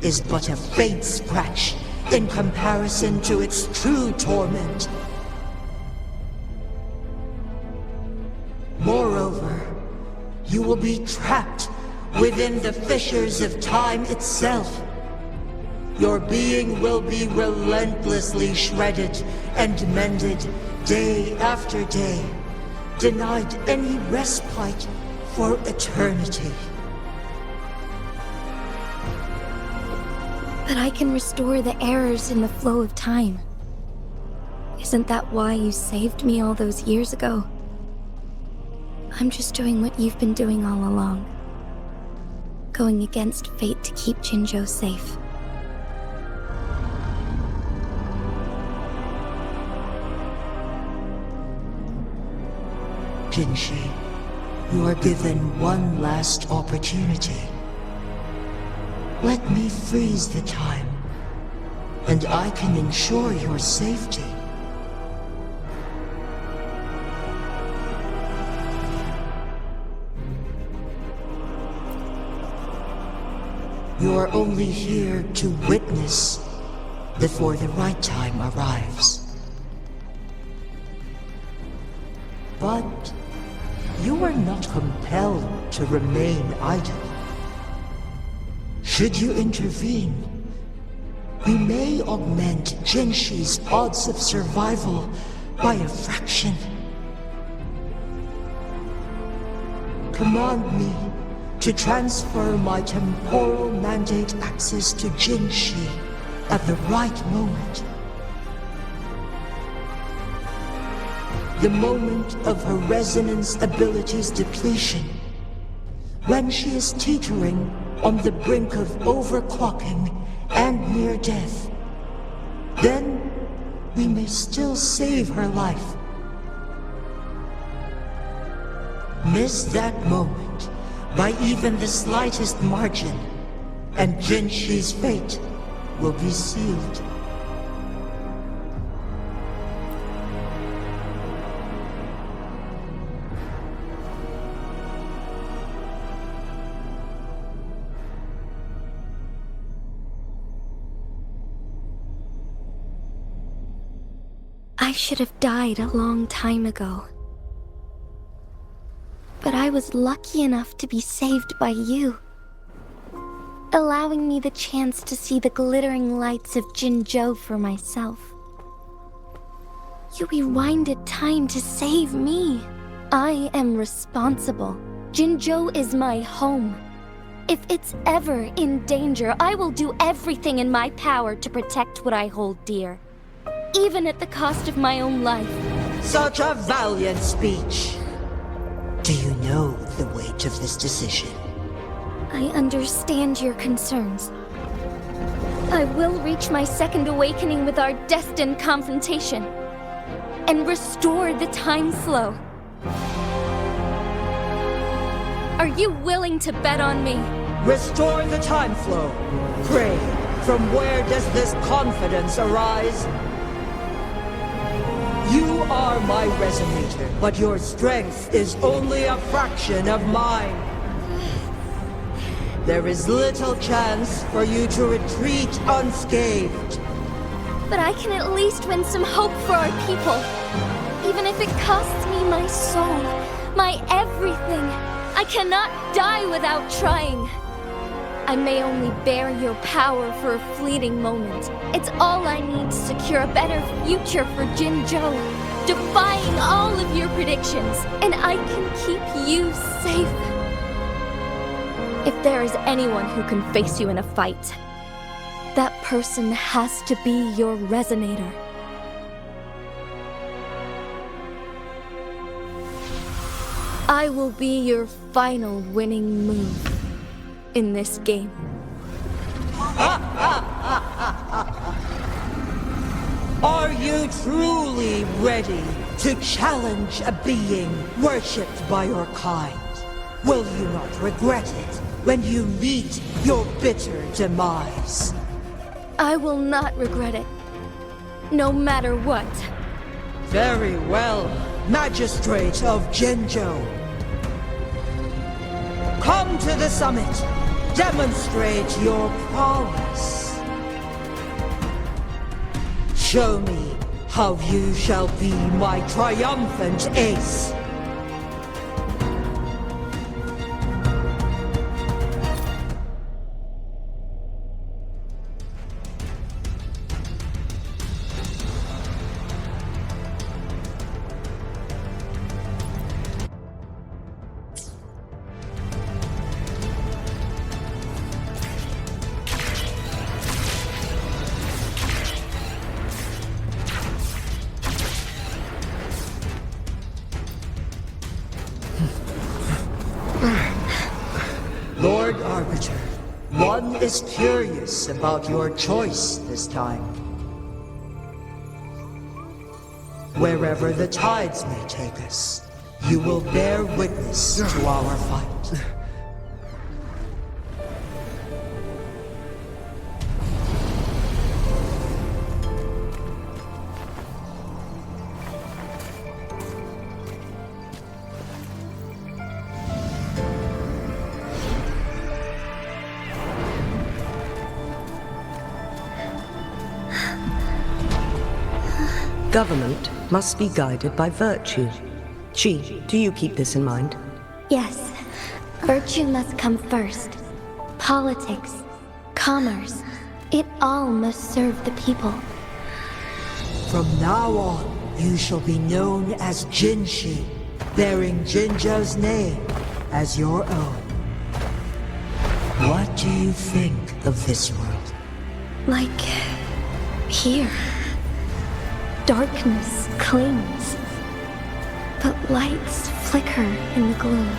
is but a faint scratch in comparison to its true torment. Moreover, you will be trapped within the fissures of time itself. Your being will be relentlessly shredded and mended day after day, denied any respite for eternity. But I can restore the errors in the flow of time. Isn't that why you saved me all those years ago? I'm just doing what you've been doing all along. Going against fate to keep Jinzhou safe. Jinshi, you are given one last opportunity. Let me freeze the time, and I can ensure your safety. You are only here to witness before the right time arrives. But you are not compelled to remain idle. Should you intervene, we may augment Jinshi's odds of survival by a fraction. Command me to transfer my temporal mandate access to Jinshi at the right moment. The moment of her resonance ability's depletion, when she is teetering on the brink of overclocking and near death. Then we may still save her life. Miss that moment by even the slightest margin, and Jinshi's fate will be sealed. I should have died a long time ago. But I was lucky enough to be saved by you, allowing me the chance to see the glittering lights of Jinzhou for myself. You rewinded time to save me. I am responsible. Jinzhou is my home. If it's ever in danger, I will do everything in my power to protect what I hold dear, even at the cost of my own life. Such a valiant speech. Do you know the weight of this decision? I understand your concerns. I will reach my second awakening with our destined confrontation and restore the time flow. Are you willing to bet on me? Restore the time flow. Pray, from where does this confidence arise? You are my resonator, but your strength is only a fraction of mine. There is little chance for you to retreat unscathed. But I can at least win some hope for our people. Even if it costs me my soul, my everything. I cannot die without trying. I may only bear your power for a fleeting moment. It's all I need to secure a better future for Jinzhou, defying all of your predictions, and I can keep you safe. If there is anyone who can face you in a fight, that person has to be your resonator. I will be your final winning move in this game. Are you truly ready to challenge a being worshipped by your kind? Will you not regret it when you meet your bitter demise? I will not regret it, no matter what. Very well, Magistrate of Jinzhou. Come to the summit. Demonstrate your prowess. Show me how you shall be my triumphant ace. Lord Arbiter, one is curious about your choice this time. Wherever the tides may take us, you will bear witness to our fight. Government must be guided by virtue. Chi, do you keep this in mind? Yes, virtue must come first. Politics, commerce, it all must serve the people. From now on, you shall be known as Jinshi, bearing Jinzhou's name as your own. What do you think of this world? Like here. Darkness clings, but lights flicker in the gloom.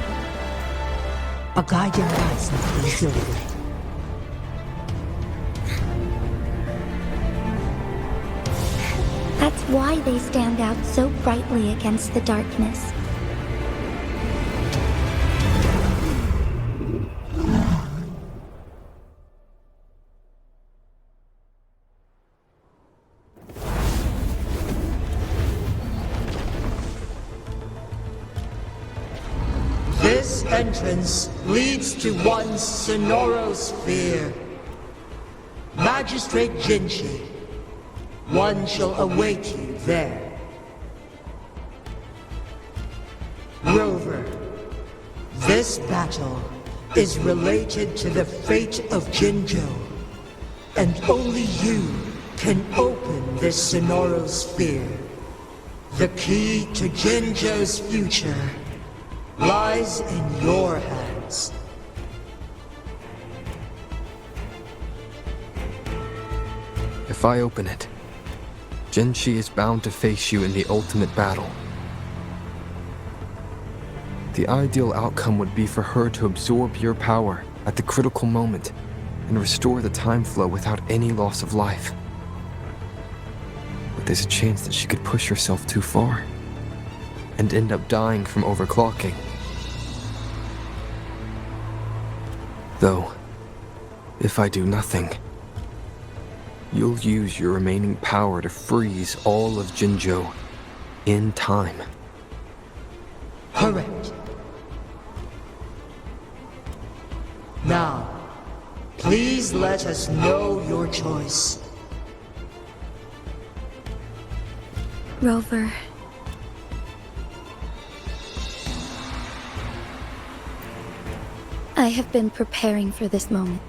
A guiding light easily lit. That's why they stand out so brightly against the darkness. This entrance leads to one's sonorosphere. Magistrate Jinshi, one shall await you there. Rover, this battle is related to the fate of Jinzhou, and only you can open this sonorosphere. The key to Jinzhou's future lies in your hands. If I open it, Jinshi is bound to face you in the ultimate battle. The ideal outcome would be for her to absorb your power at the critical moment and restore the time flow without any loss of life. But there's a chance that she could push herself too far and end up dying from overclocking. Though, if I do nothing, you'll use your remaining power to freeze all of Jinzhou in time. Correct. Now, please let us know your choice. Rover. I have been preparing for this moment.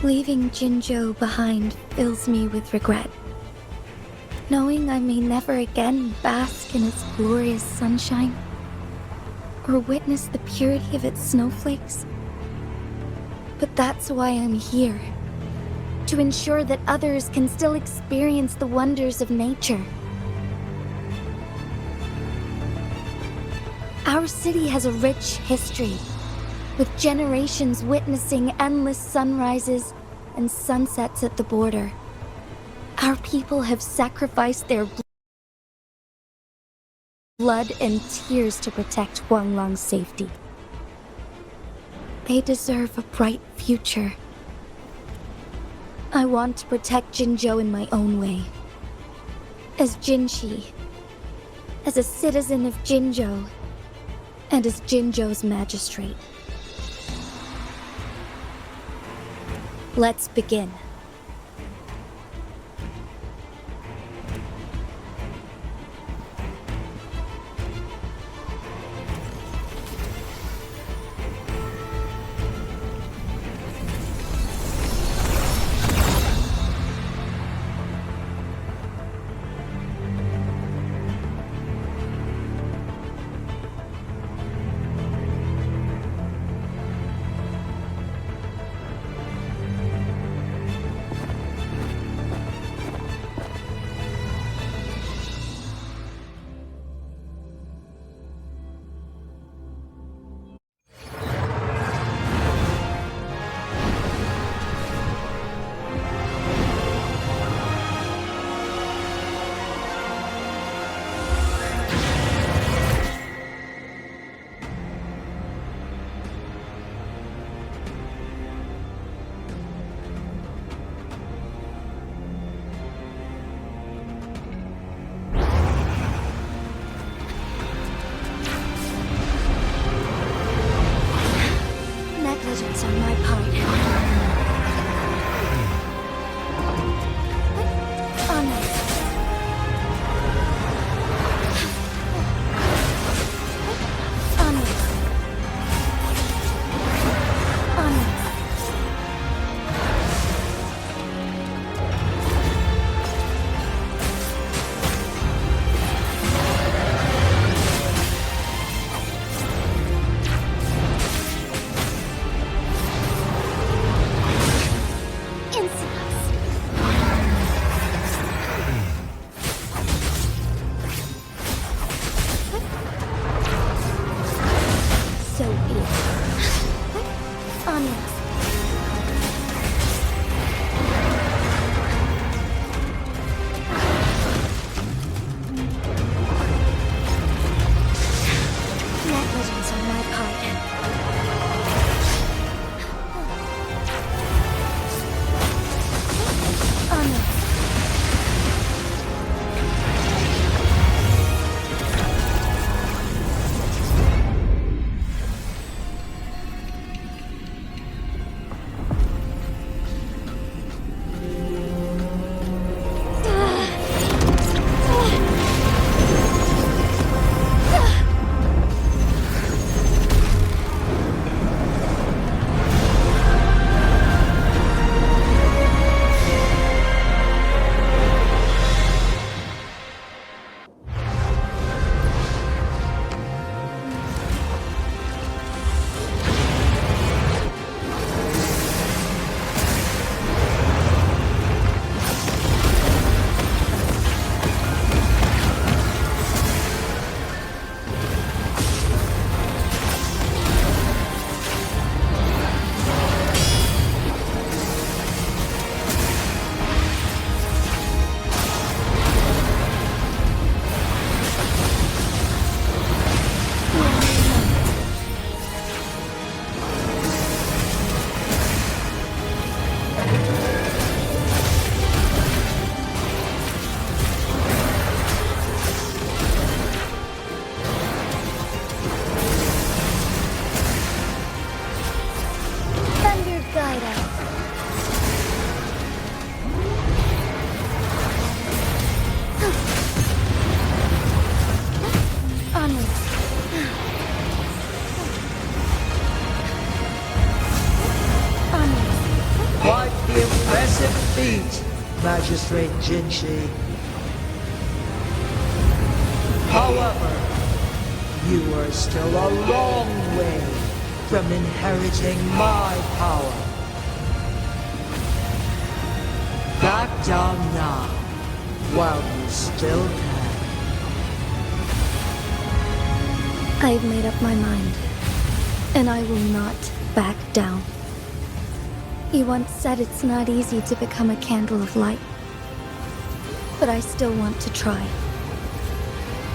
Leaving Jinzhou behind fills me with regret. Knowing I may never again bask in its glorious sunshine, or witness the purity of its snowflakes. But that's why I'm here. To ensure that others can still experience the wonders of nature. Our city has a rich history, with generations witnessing endless sunrises and sunsets at the border. Our people have sacrificed their blood and tears to protect Huanglang's safety. They deserve a bright future. I want to protect Jinzhou in my own way. As Jinshi, as a citizen of Jinzhou, and as Jinzhou's magistrate. Let's begin. Onward. Onward. Quite the impressive feat, Magistrate Jinshi. However, you are still a long way from inheriting my power. Back down now, while you still can. I've made up my mind, and I will not back down. You once said it's not easy to become a candle of light, but I still want to try.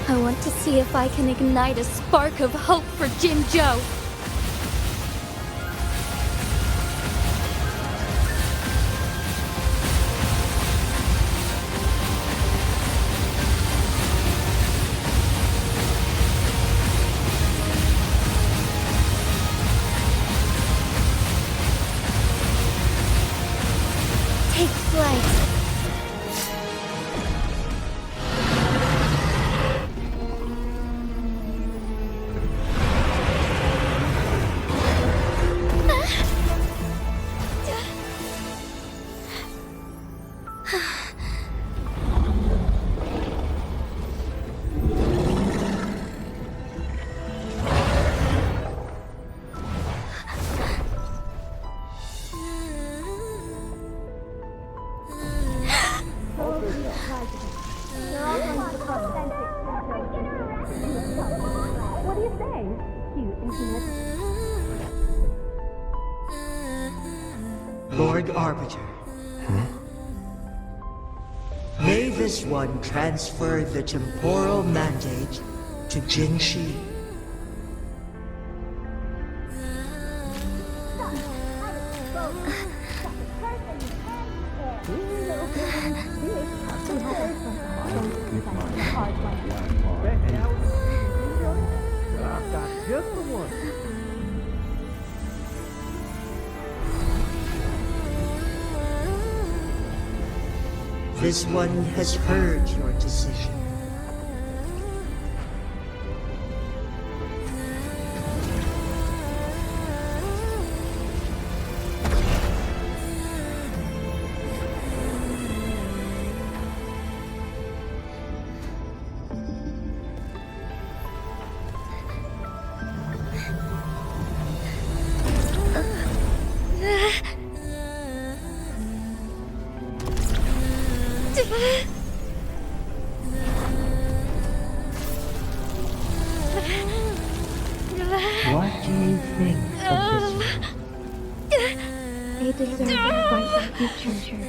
I want to see if I can ignite a spark of hope for Jinzhou. Take flight. Lord Arbiter. May this one transfer the temporal mandate to Jinshi. I've got just the one. This one has heard your decision. What do you think of this one? They deserve a bright future.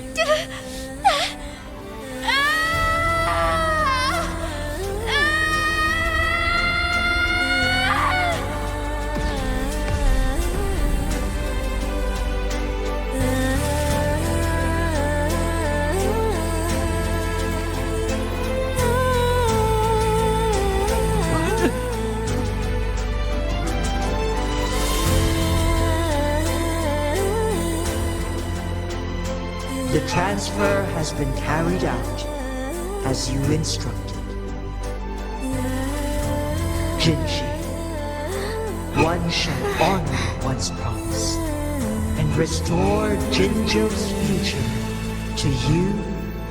The transfer has been carried out as you instructed. Jinshi, one shall honor one's promise and restore Jinzhou's future to you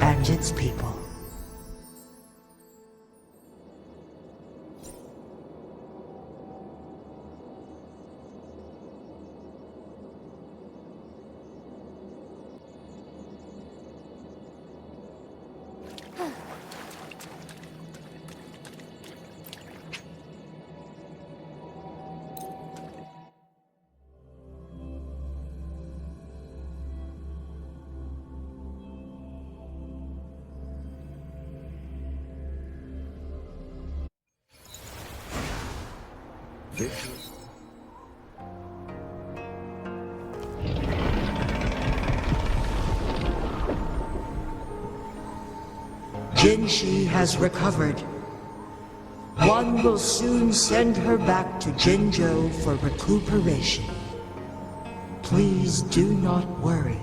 and its people. Jinshi has recovered. One will soon send her back to Jinzhou for recuperation. Please do not worry.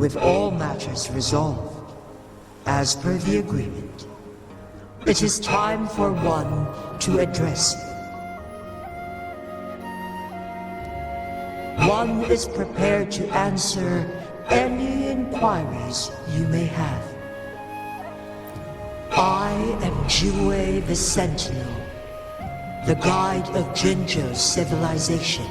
with all matters resolved, as per the agreement, it is time for one to address you. One is prepared to answer any inquiries you may have. I am Jue the Sentinel, the guide of Jinzhou's civilization.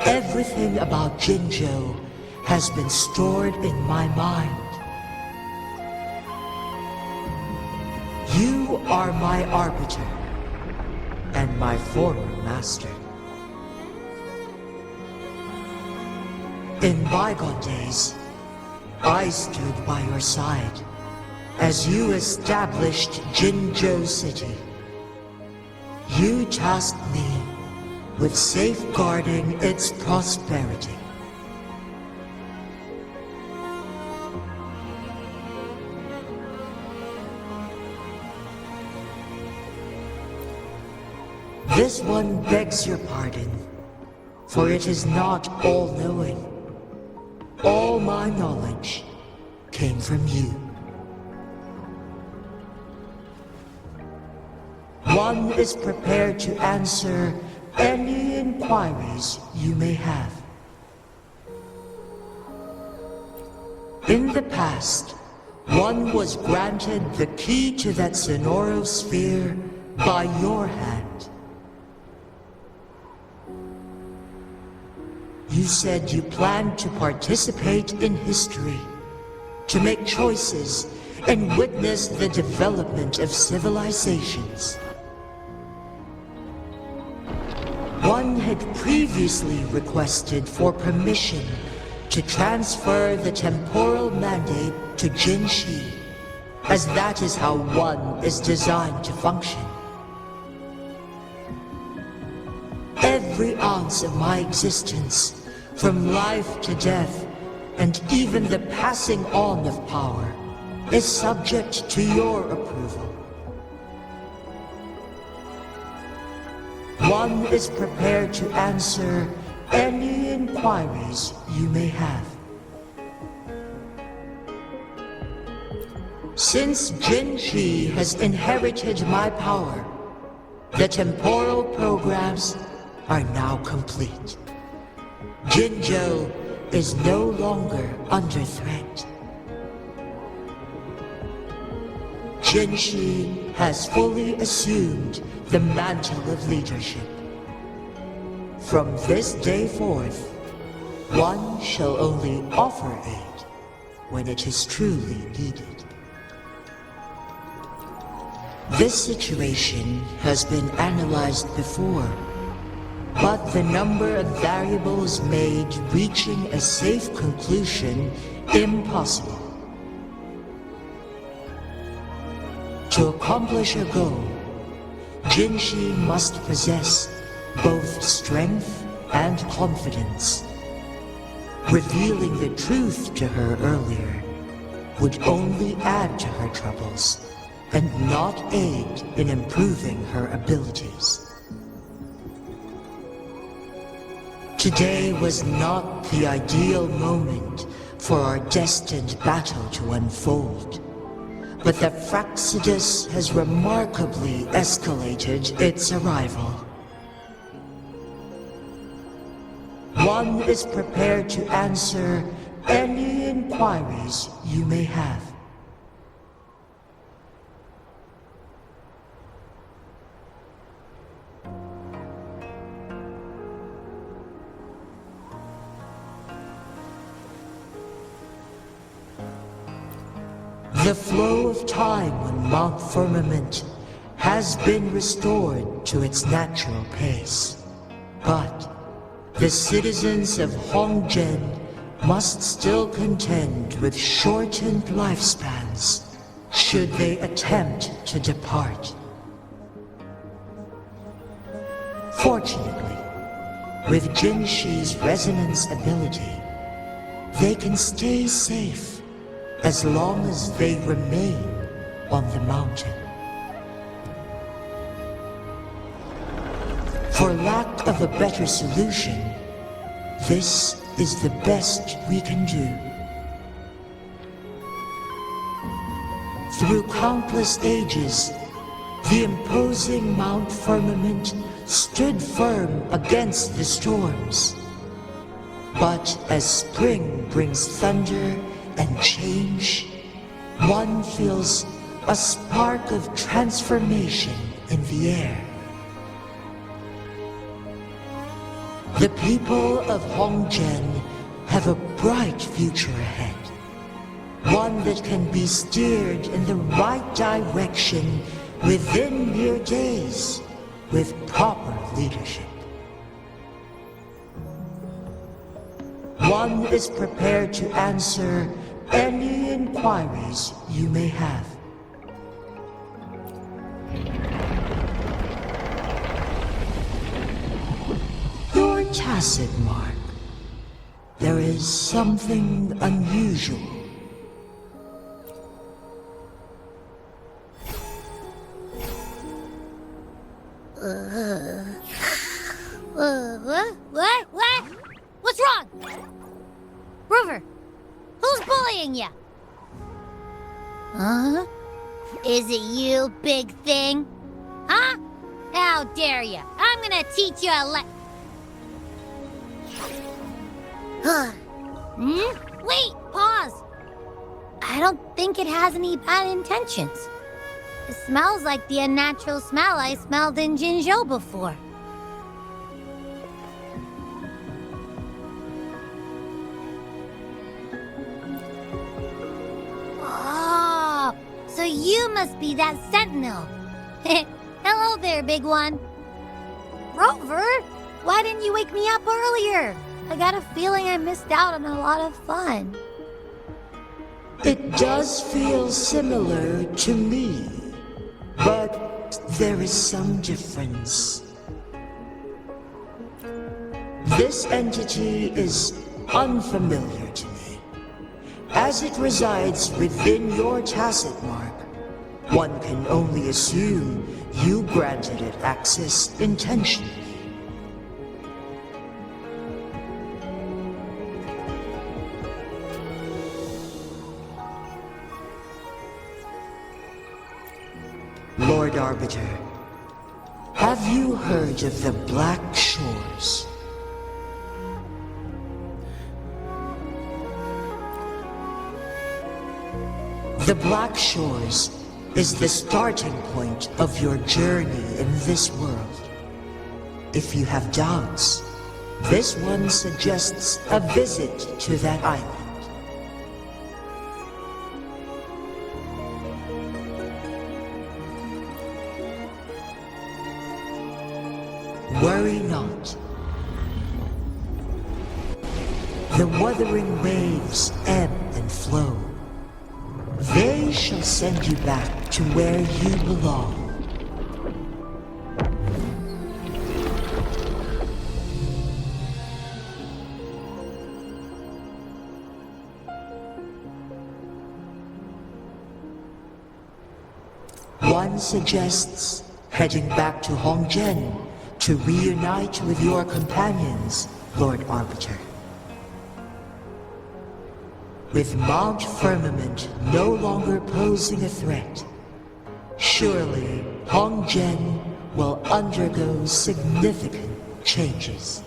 Everything about Jinzhou has been stored in my mind. You are my arbiter, and my former master. In bygone days, I stood by your side as you established Jinzhou City. You tasked me with safeguarding its prosperity. This one begs your pardon, for it is not all-knowing. All my knowledge came from you. One is prepared to answer any inquiries you may have. In the past, one was granted the key to that Sonoro sphere by your hand. You said you planned to participate in history, to make choices and witness the development of civilizations. One had previously requested for permission to transfer the temporal mandate to Jinshi, as that is how one is designed to function. Every ounce of my existence, from life to death, and even the passing on of power, is subject to your approval. One is prepared to answer any inquiries you may have. Since Jinshi has inherited my power, the temporal programs are now complete. Jinzhou is no longer under threat. Jinshi has fully assumed the mantle of leadership. From this day forth, one shall only offer aid when it is truly needed. This situation has been analyzed before, but the number of variables made reaching a safe conclusion impossible. To accomplish a goal, Jinshi must possess both strength and confidence. Revealing the truth to her earlier would only add to her troubles and not aid in improving her abilities. Today was not the ideal moment for our destined battle to unfold, but the Fraxidus has remarkably escalated its arrival. One is prepared to answer any inquiries you may have. The flow of time on Mount Firmament has been restored to its natural pace. But the citizens of Hongzhen must still contend with shortened lifespans should they attempt to depart. Fortunately, with Jinshi's resonance ability, they can stay safe as long as they remain on the mountain. For lack of a better solution, this is the best we can do. Through countless ages, the imposing Mount Firmament stood firm against the storms. But as spring brings thunder and change, one feels a spark of transformation in the air. The people of Hongjian have a bright future ahead. One that can be steered in the right direction within mere days with proper leadership. One is prepared to answer any inquiries you may have. Your tacit mark. There is something unusual. What? What's wrong? Rover, who's bullying you? Huh? Is it you, big thing? Huh? How dare you? I'm gonna teach you a Wait, pause. I don't think it has any bad intentions. It smells like the unnatural smell I smelled in Jinzhou before. Oh, so you must be that sentinel. Hello there, big one. Rover, why didn't you wake me up earlier? I got a feeling I missed out on a lot of fun. It does feel similar to me, but there is some difference. This entity is unfamiliar to me. As it resides within your tacit mark, one can only assume you granted it access intentionally. Lord Arbiter, have you heard of the Black Shores? The Black Shores is the starting point of your journey in this world. If you have doubts, this one suggests a visit to that island. Worry not. The wuthering waves ebb and flow. They shall send you back to where you belong. One suggests heading back to Hongjian to reunite with your companions, Lord Arbiter. With Mount Firmament no longer posing a threat, surely Hongjian will undergo significant changes.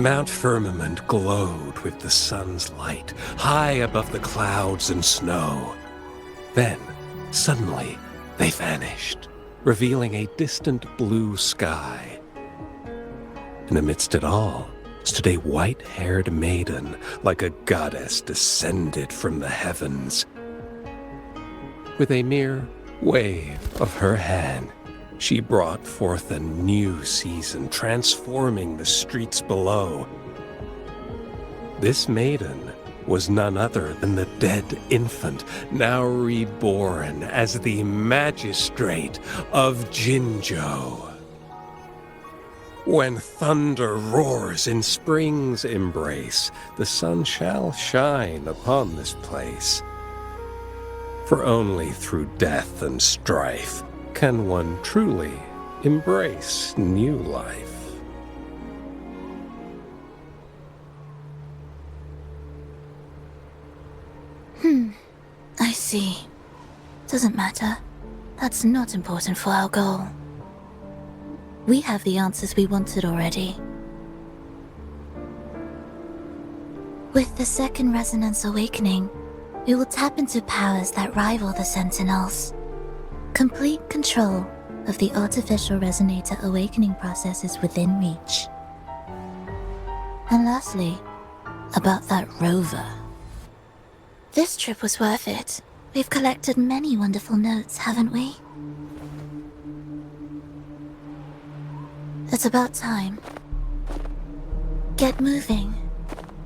Mount Firmament glowed with the sun's light, high above the clouds and snow. Then, suddenly, they vanished, revealing a distant blue sky. And amidst it all stood a white-haired maiden, like a goddess descended from the heavens. With a mere wave of her hand, she brought forth a new season, transforming the streets below. This maiden was none other than the dead infant, now reborn as the magistrate of Jinzhou. When thunder roars in spring's embrace, the sun shall shine upon this place. For only through death and strife can one truly embrace new life. I see. Doesn't matter. That's not important for our goal. We have the answers we wanted already. With the second resonance awakening, we will tap into powers that rival the Sentinels. Complete control of the artificial resonator awakening process is within reach. And lastly, about that rover. This trip was worth it. We've collected many wonderful notes, haven't we? It's about time. Get moving.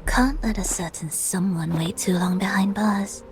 Can't let a certain someone wait too long behind bars.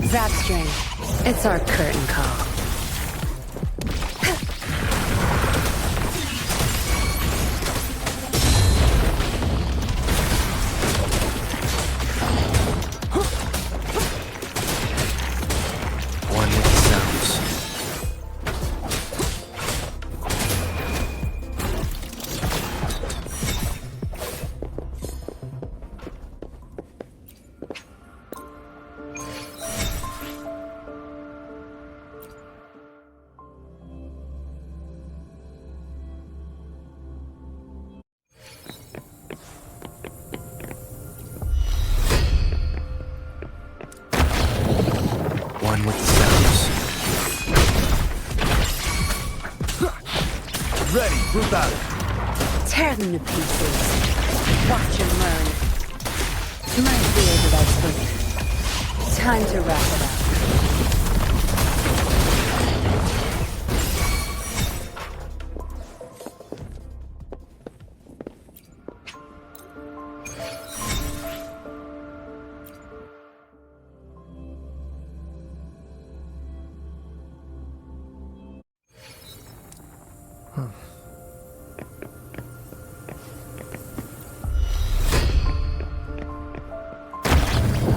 Zap string. It's our curtain call. One with the sounds. One with the sounds. Ready for battle. Tear them to pieces. Watch and learn. Might be over that quick. Time to wrap it up.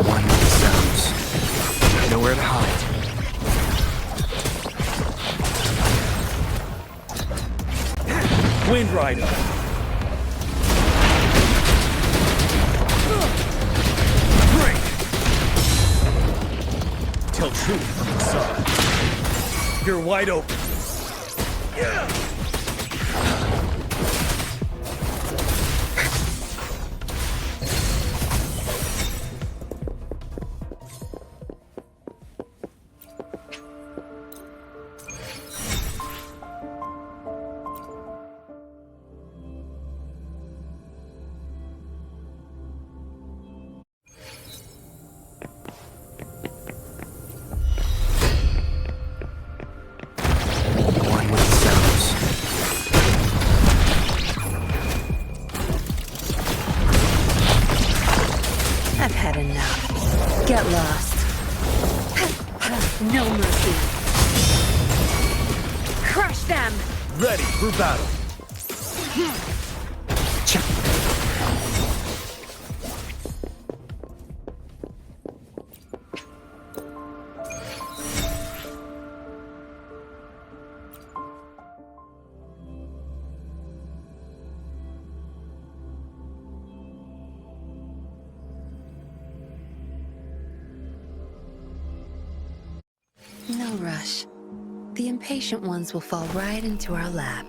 One with the sounds. Nowhere to hide. Wind Rider. Break. Tell truth from the sun. You're wide open. One with the sounds. I've had enough. Get lost. No mercy. Crush them! Ready for battle. No rush. The impatient ones will fall right into our lap.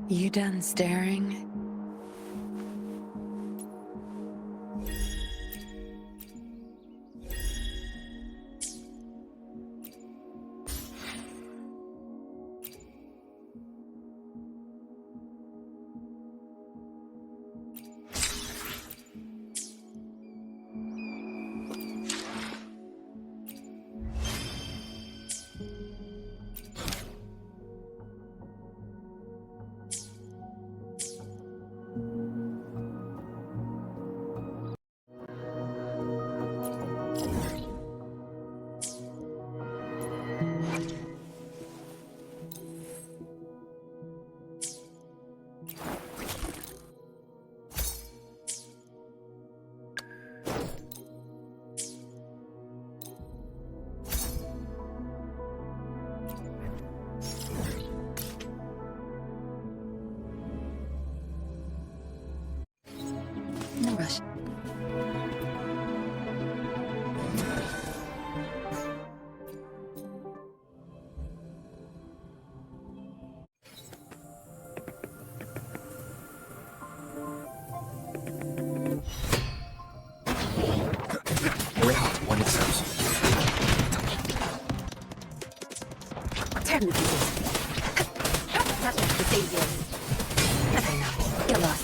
You done staring? No rush. We're out when it sounds. Tear him to pieces. That's what the stage is. Okay, now, get lost.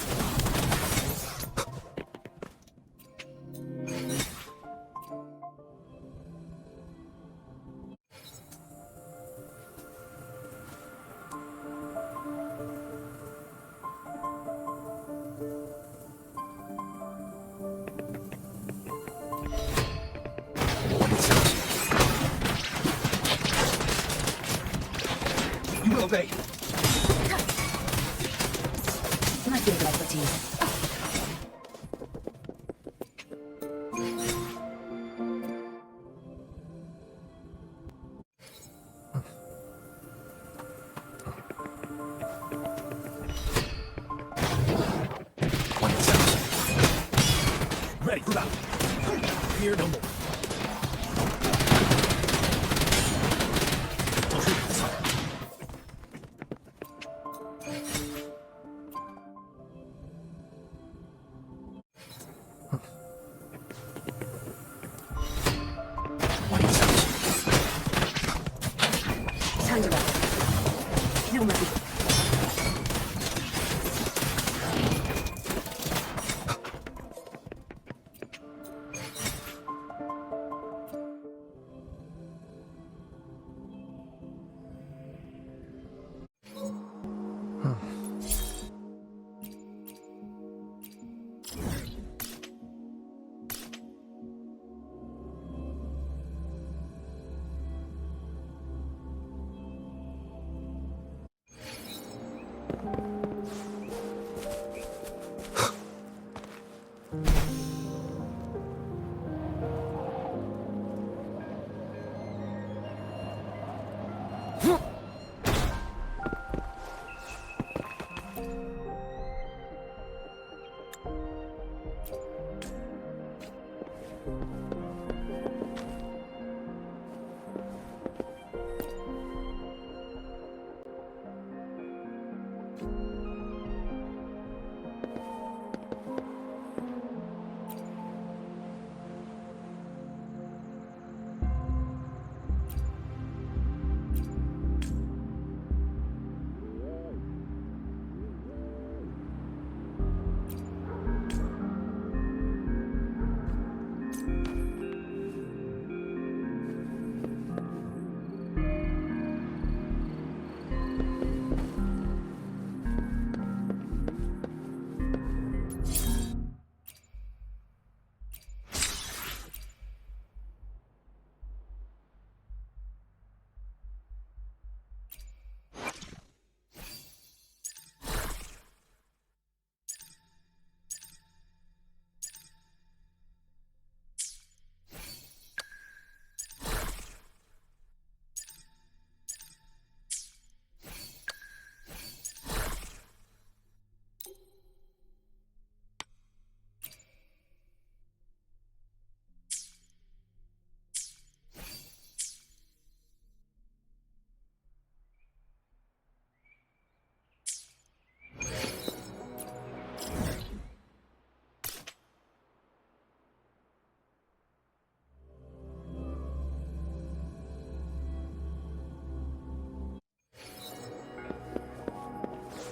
When it sounds. You will obey. My favorite expertise. When it sounds. Ready, move out. Fear no more. When it sounds. Time to rest. No mercy.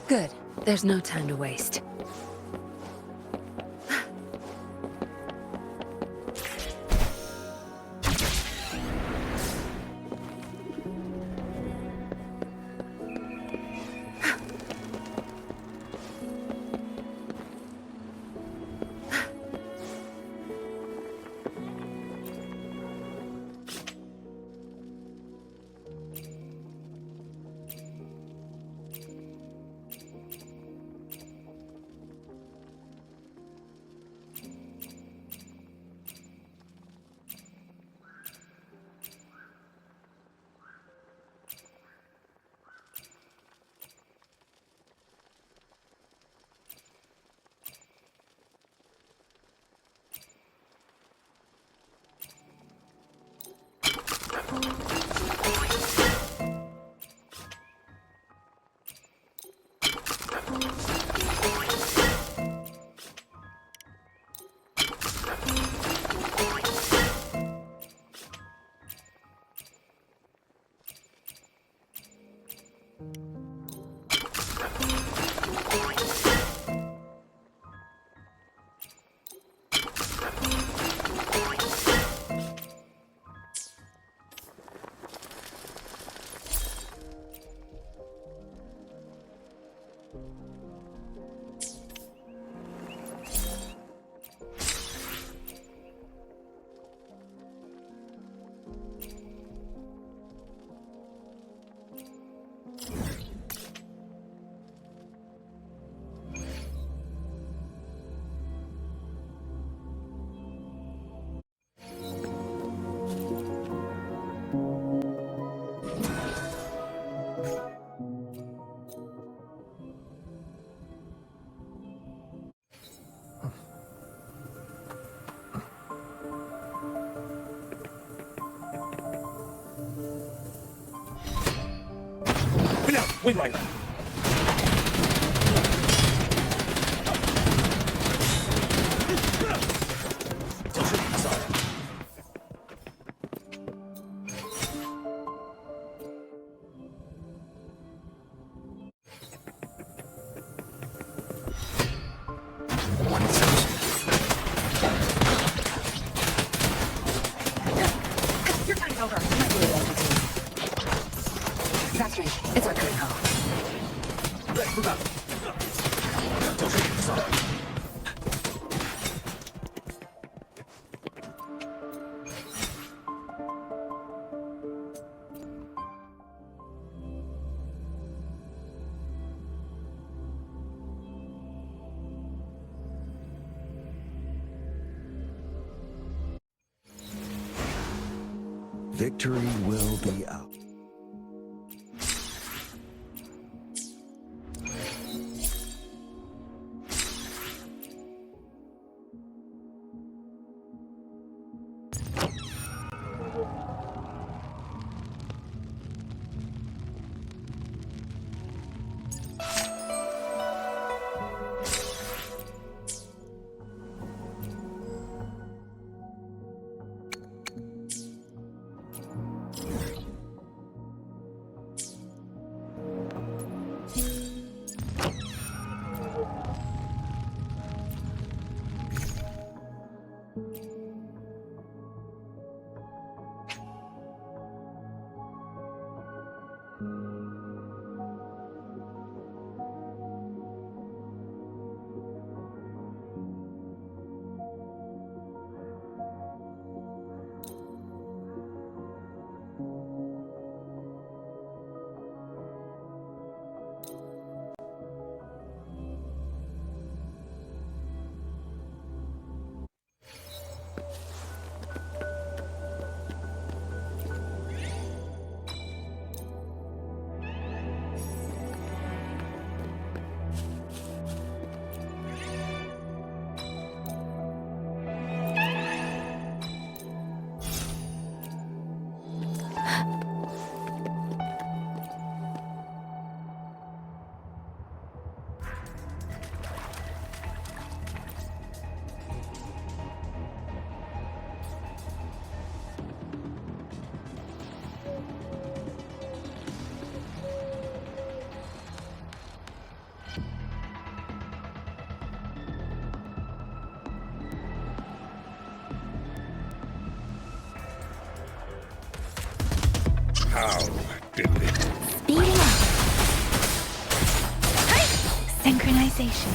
Good. There's no time to waste. Windrider. Your time's over. You might be able to do. That's right. It's our turn now. Victory will be ours. How did it? Speeding up. Synchronization.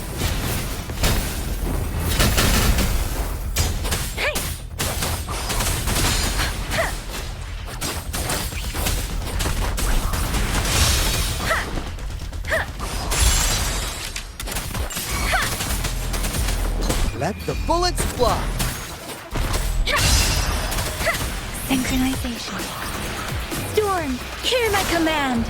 Let the bullets fly! Synchronization. Storm, hear my command!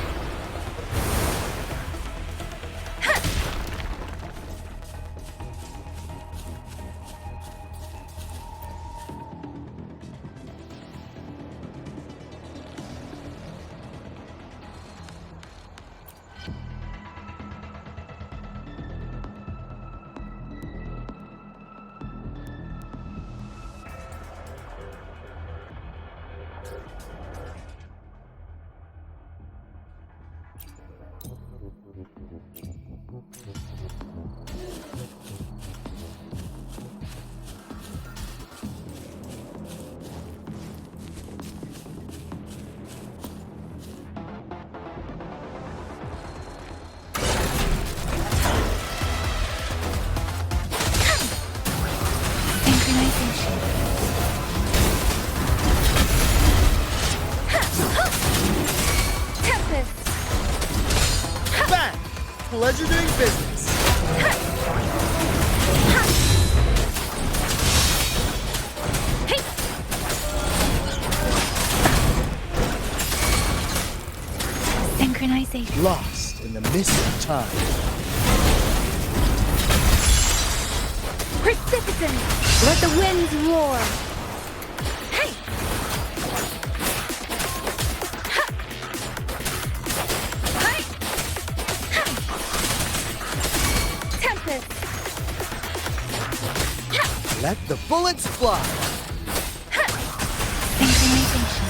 Bang! Pleasure doing business. Synchronization. Lost in the mist of time. Precipitant! Let the winds roar! Tempest! Let the bullets fly! Synchronization.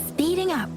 Speeding up.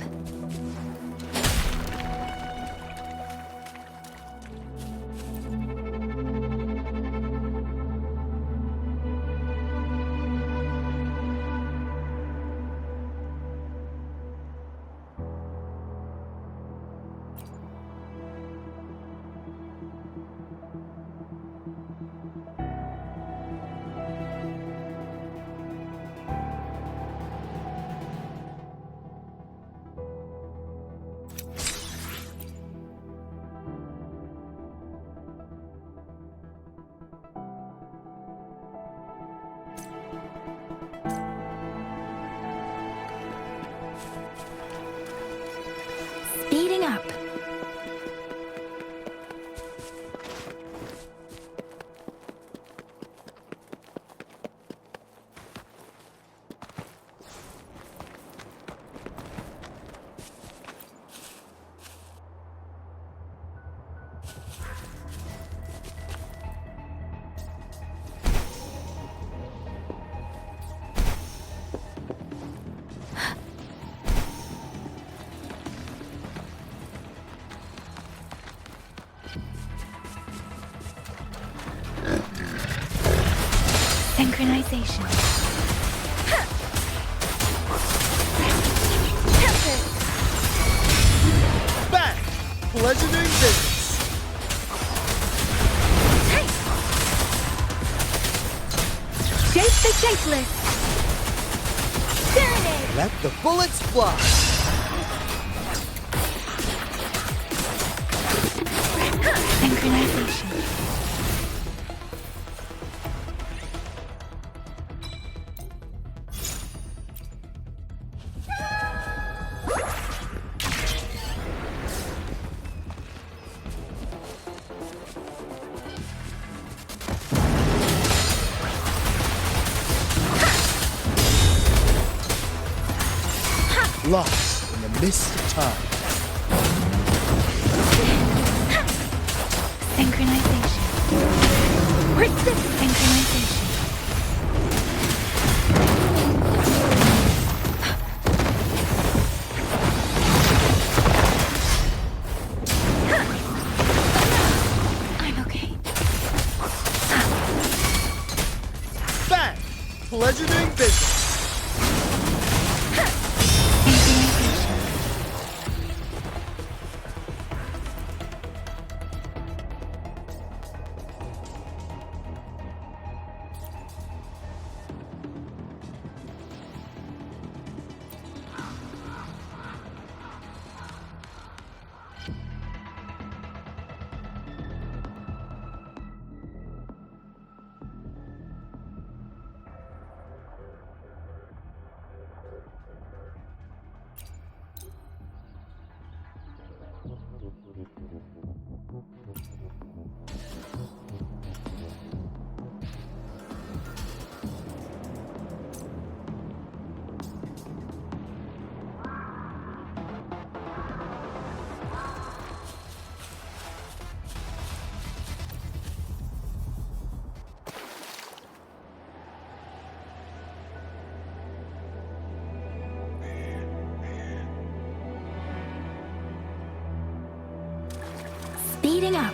Speeding up. Synchronization. Bang! Pleasure doing business. Shape the shapeless! Serenade! Let the bullets fly! Synchronization. Lost in the mist of time. Synchronization. Synchronization. I'm okay. Bang! Pleasure doing business. Speeding up.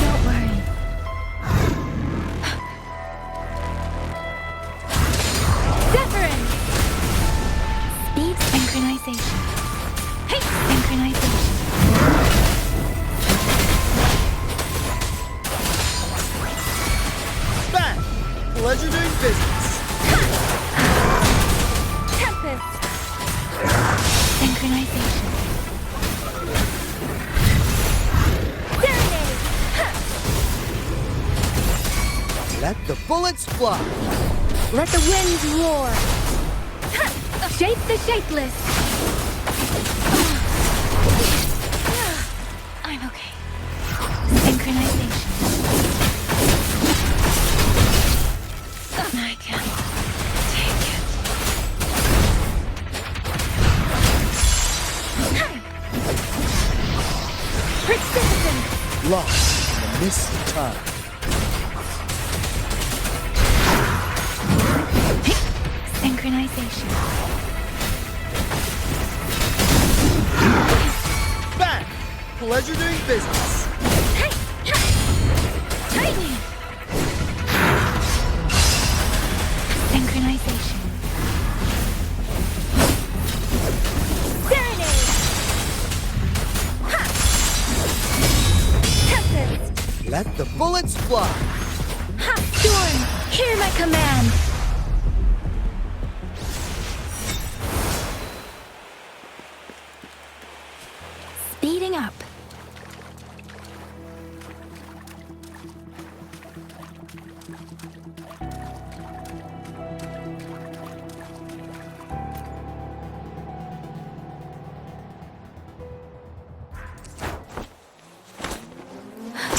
Don't worry. Wuthering. Speed synchronization. Hey, synchronization. Bang! Pleasure doing business. Tempest. Synchronization. Serenade. Let the bullets fly. Let the winds roar. Shape the shapeless. I'm okay. Synchronization. I can't take it. Precipitant. Lost in the mist of time. Synchronization. Bang! Pleasure doing business. Tightening. Synchronization. Serenade. Tempest. Let the bullets fly. Storm. Hear my command. Speeding up.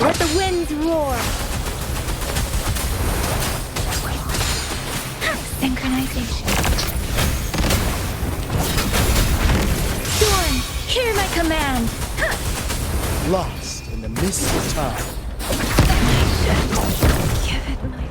Let the winds roar. Synchronization. Storm, hear my command. Lost in the mist of time. Give it my...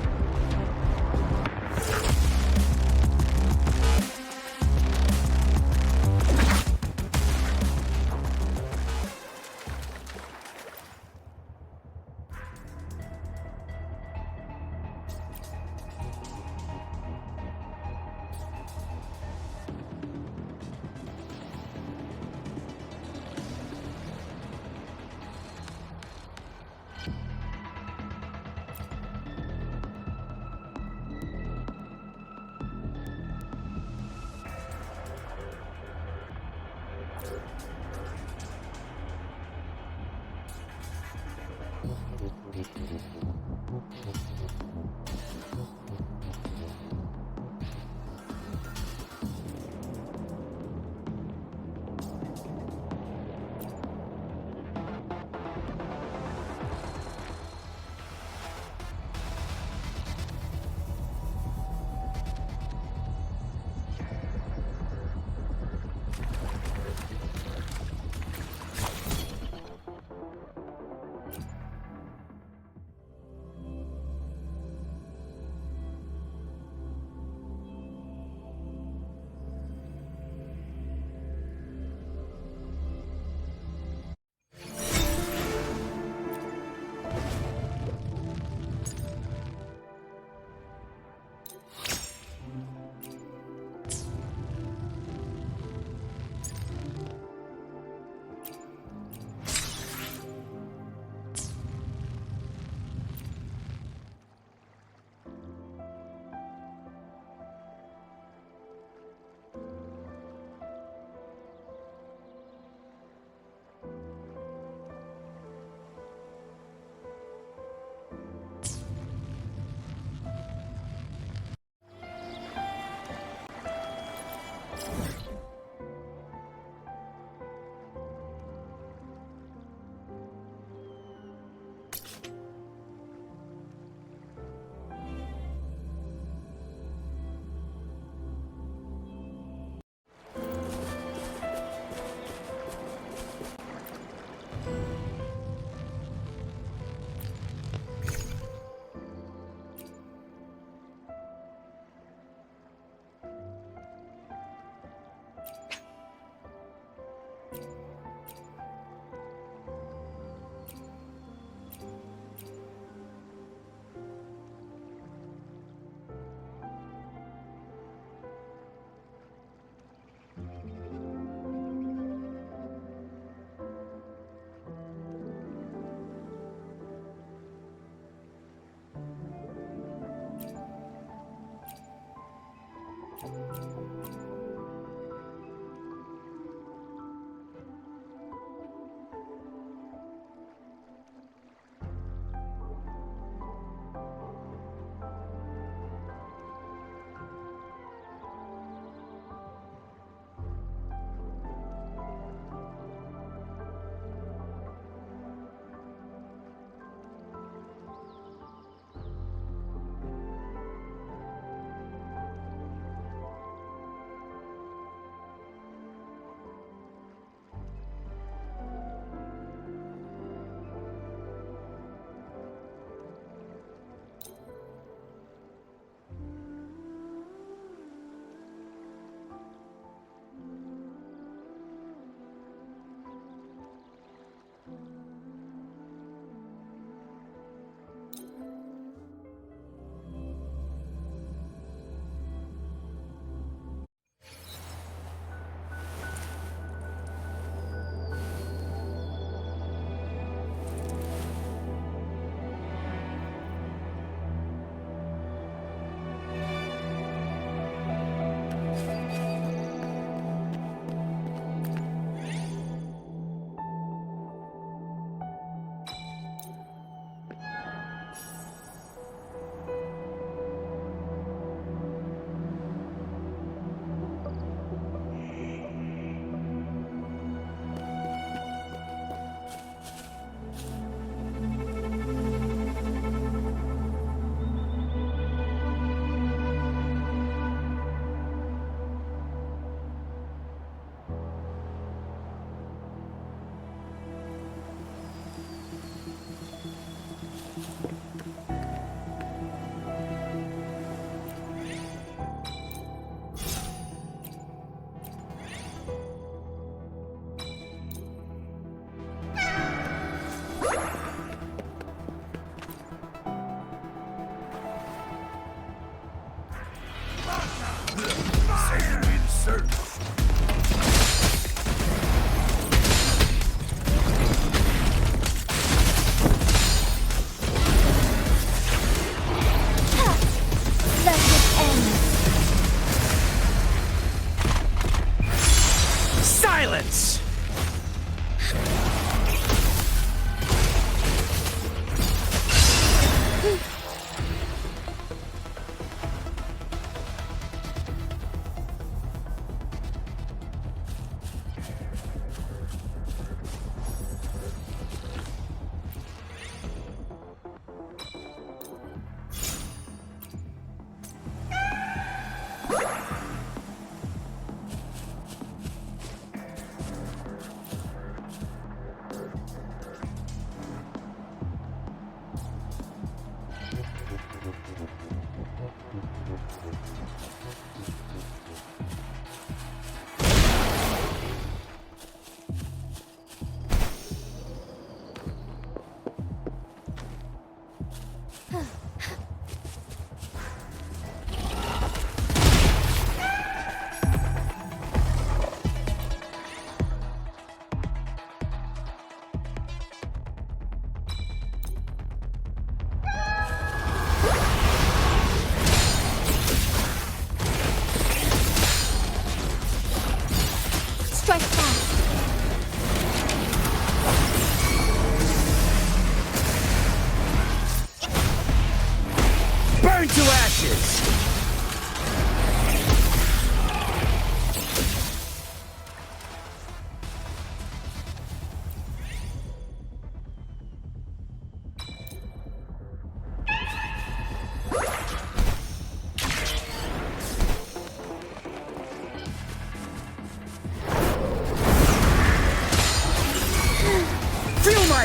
Silence!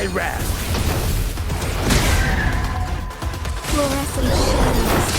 my wrath! Fluorescent shadows.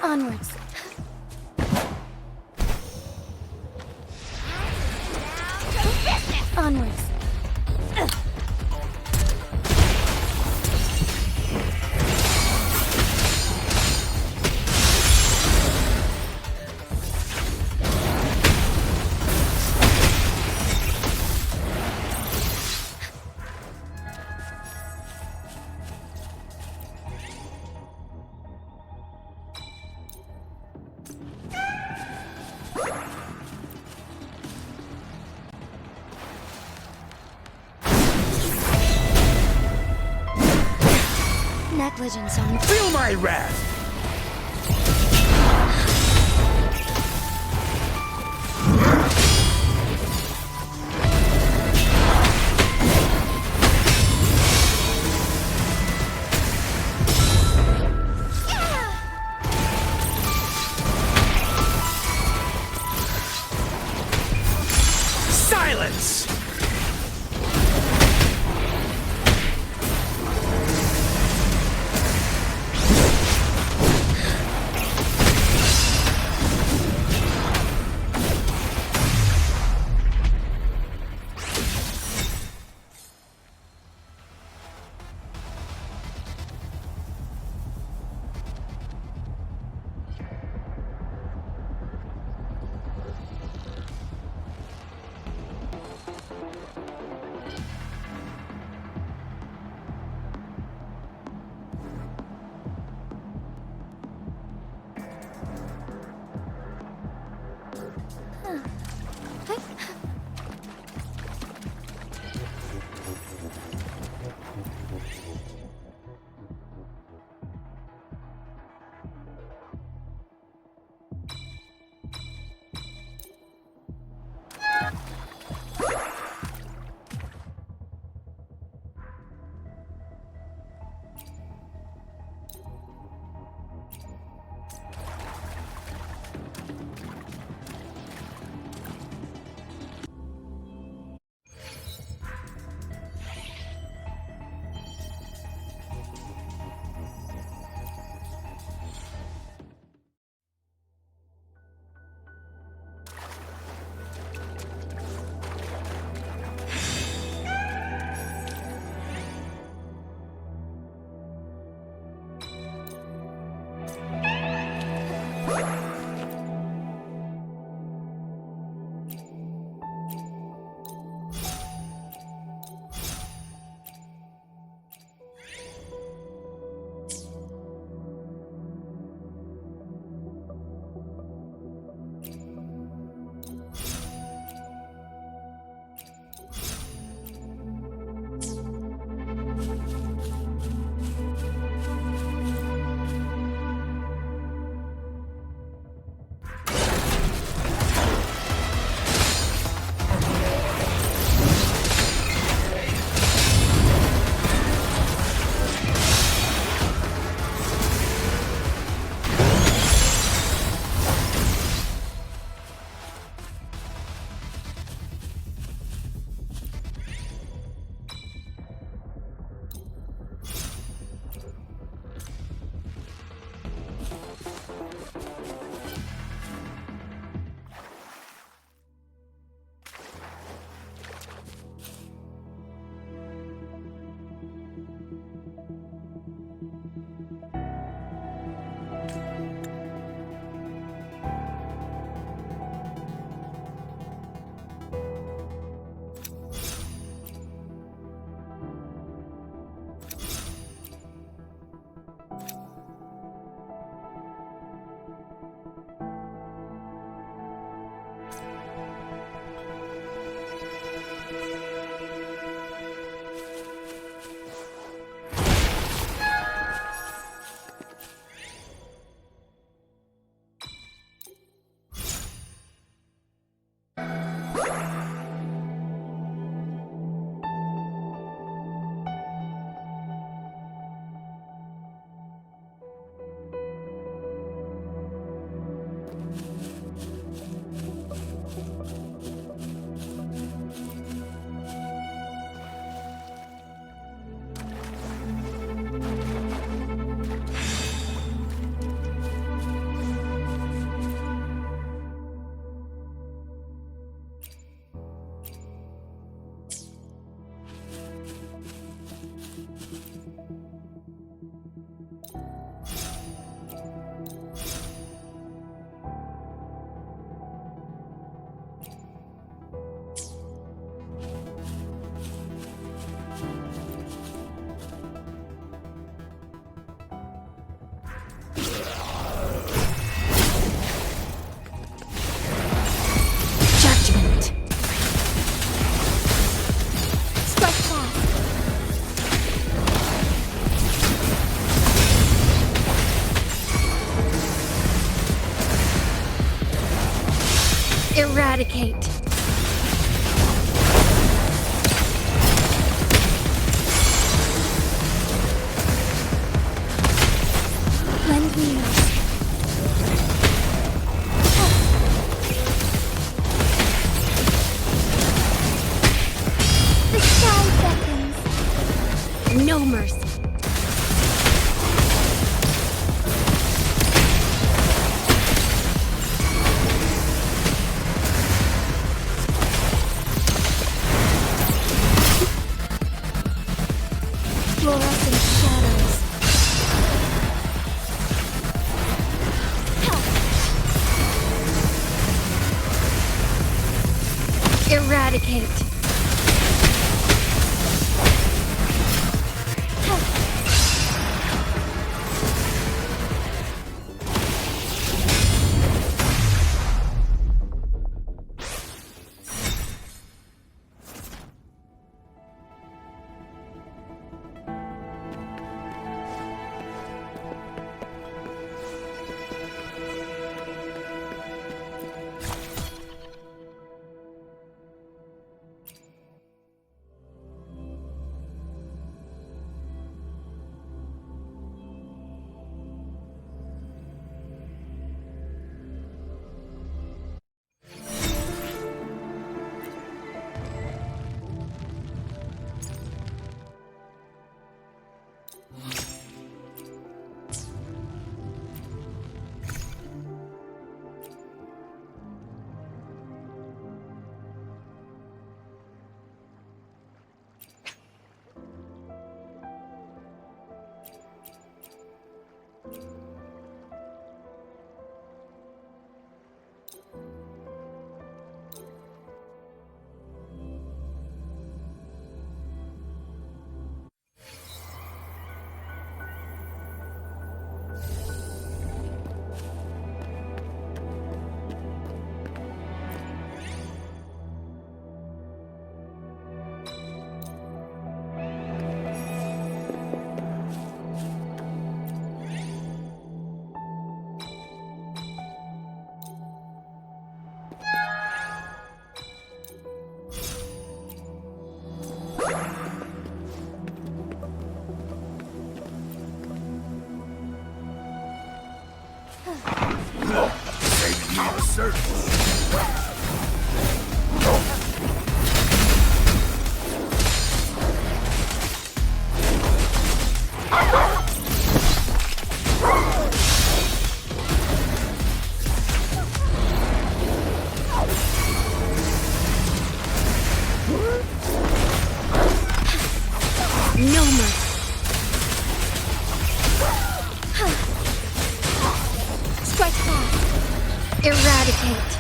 Onwards. Onwards. Negligence on Feel my wrath! Silence! Eradicate. Lend me yours. The sky beckons. No mercy. Fluorescent shadows. Eradicate. No mercy. Strike fast. Eradicate.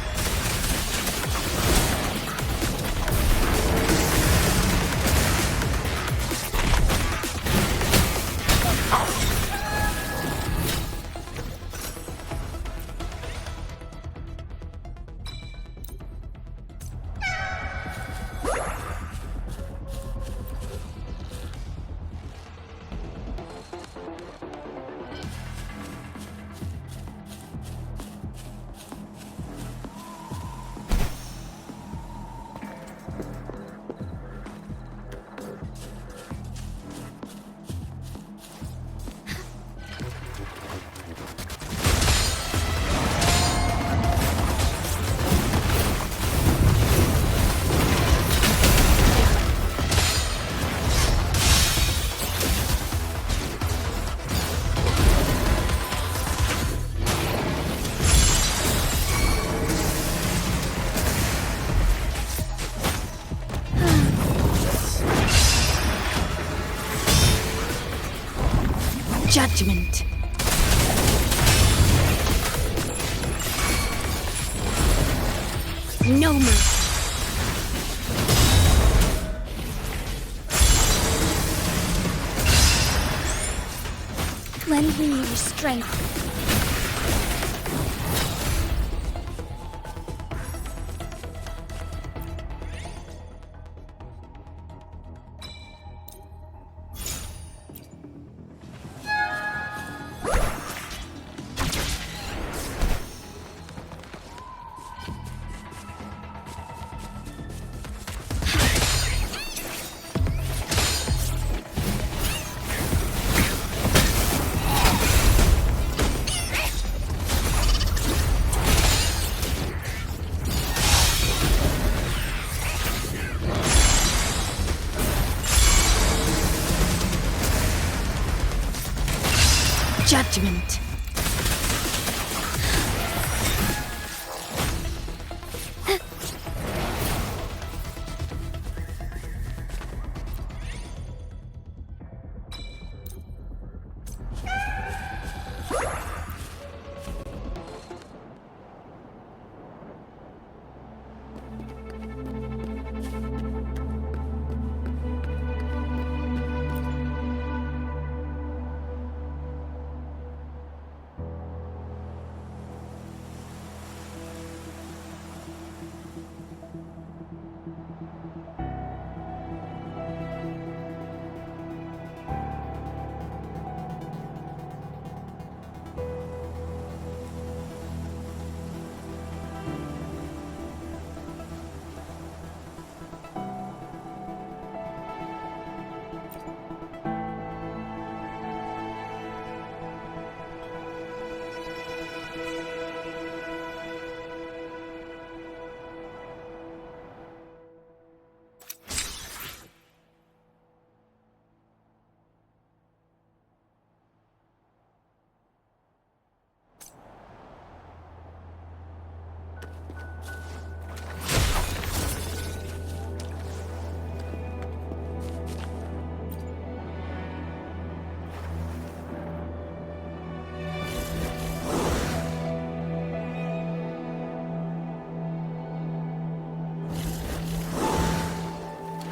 Judgment. No mercy. Lend me your strength.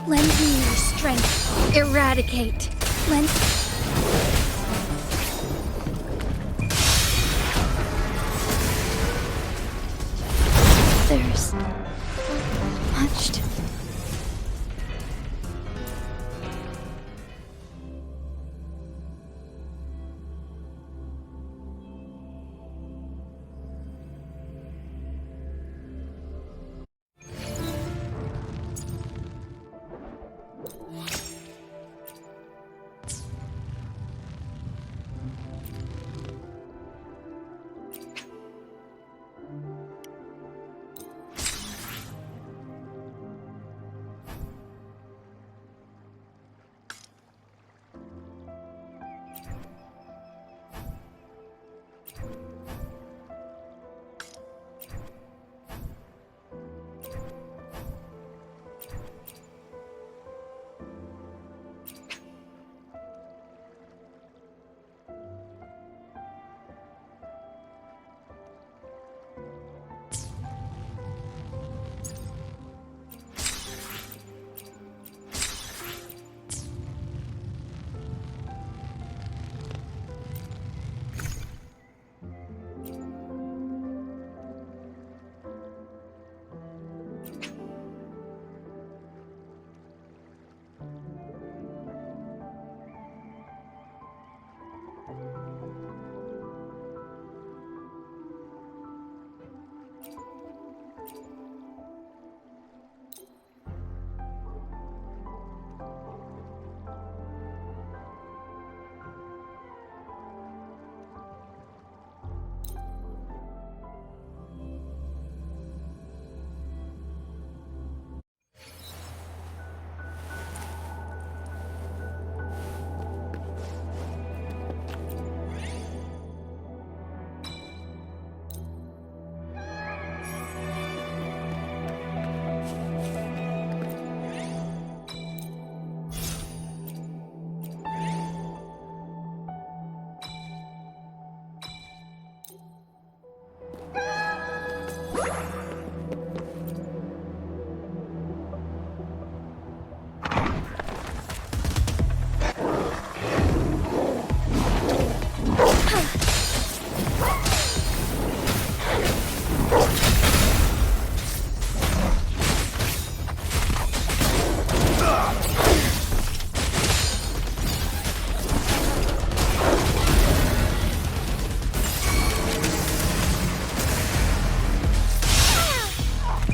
Lend me your strength. Eradicate. Lend... There's much to...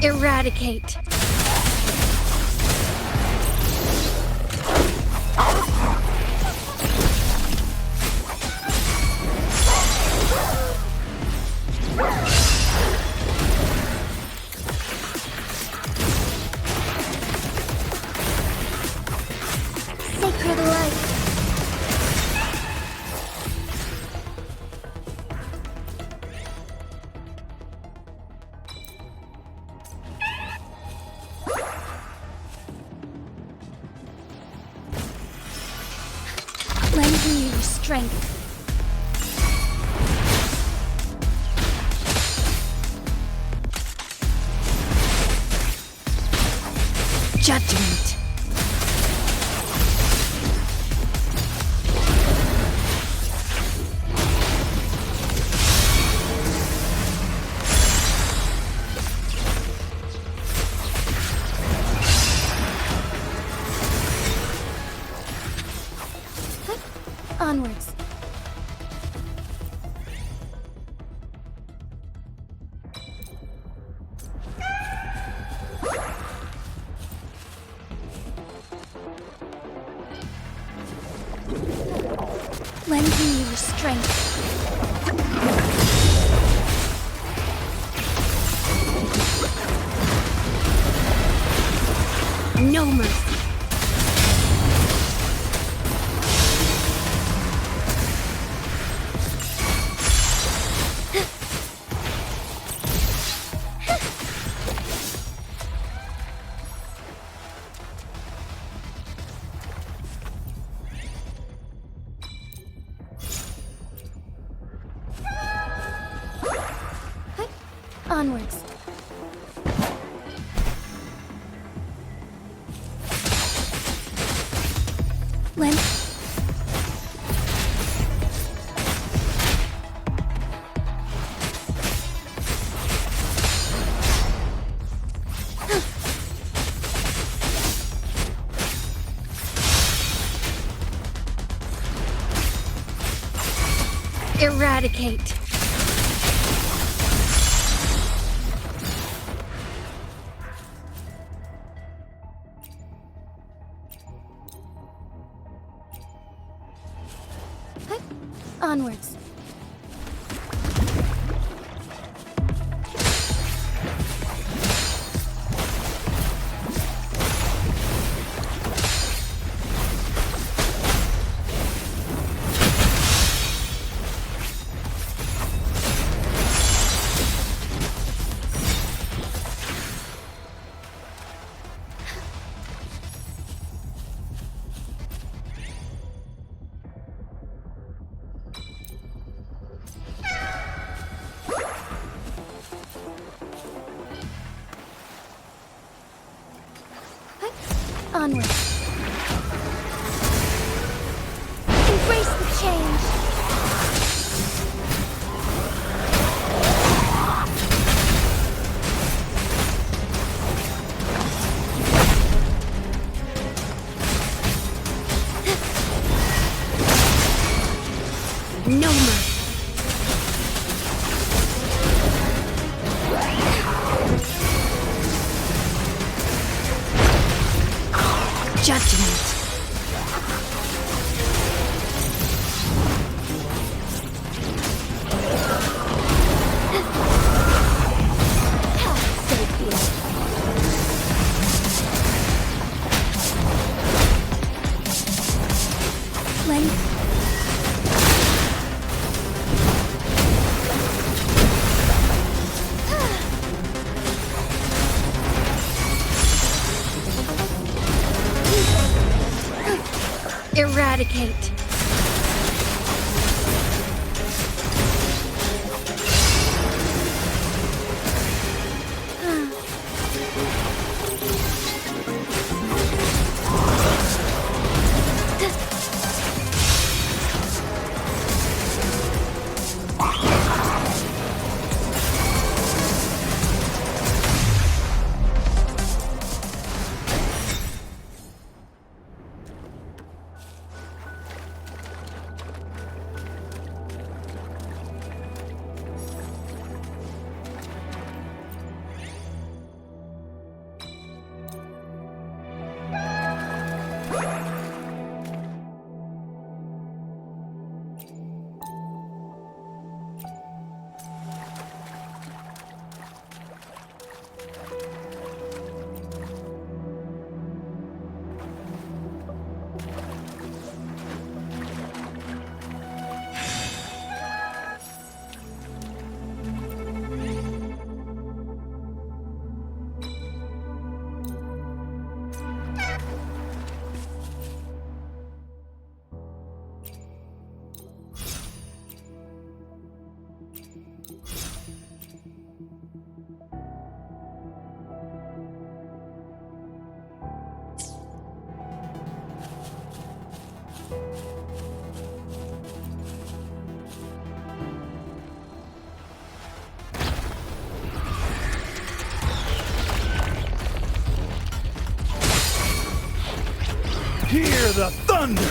Eradicate. Sacred light. Lend me your strength. Judgment. Onwards. Lend me your strength. No mercy. Onwards. Lynn? Eradicate. Onwards. Onward. Embrace the change. No mercy. Judgment. Eradicate. Hear the thunder!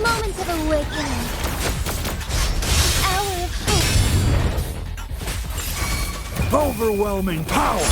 Moment of awakening. Hour of hope. Overwhelming power!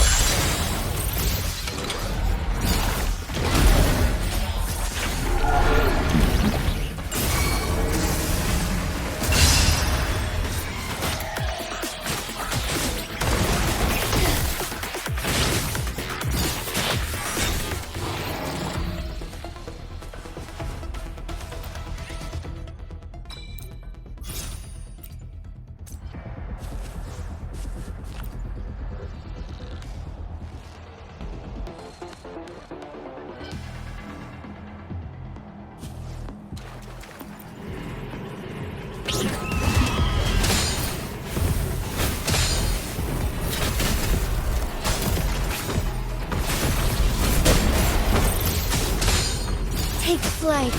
Take flight.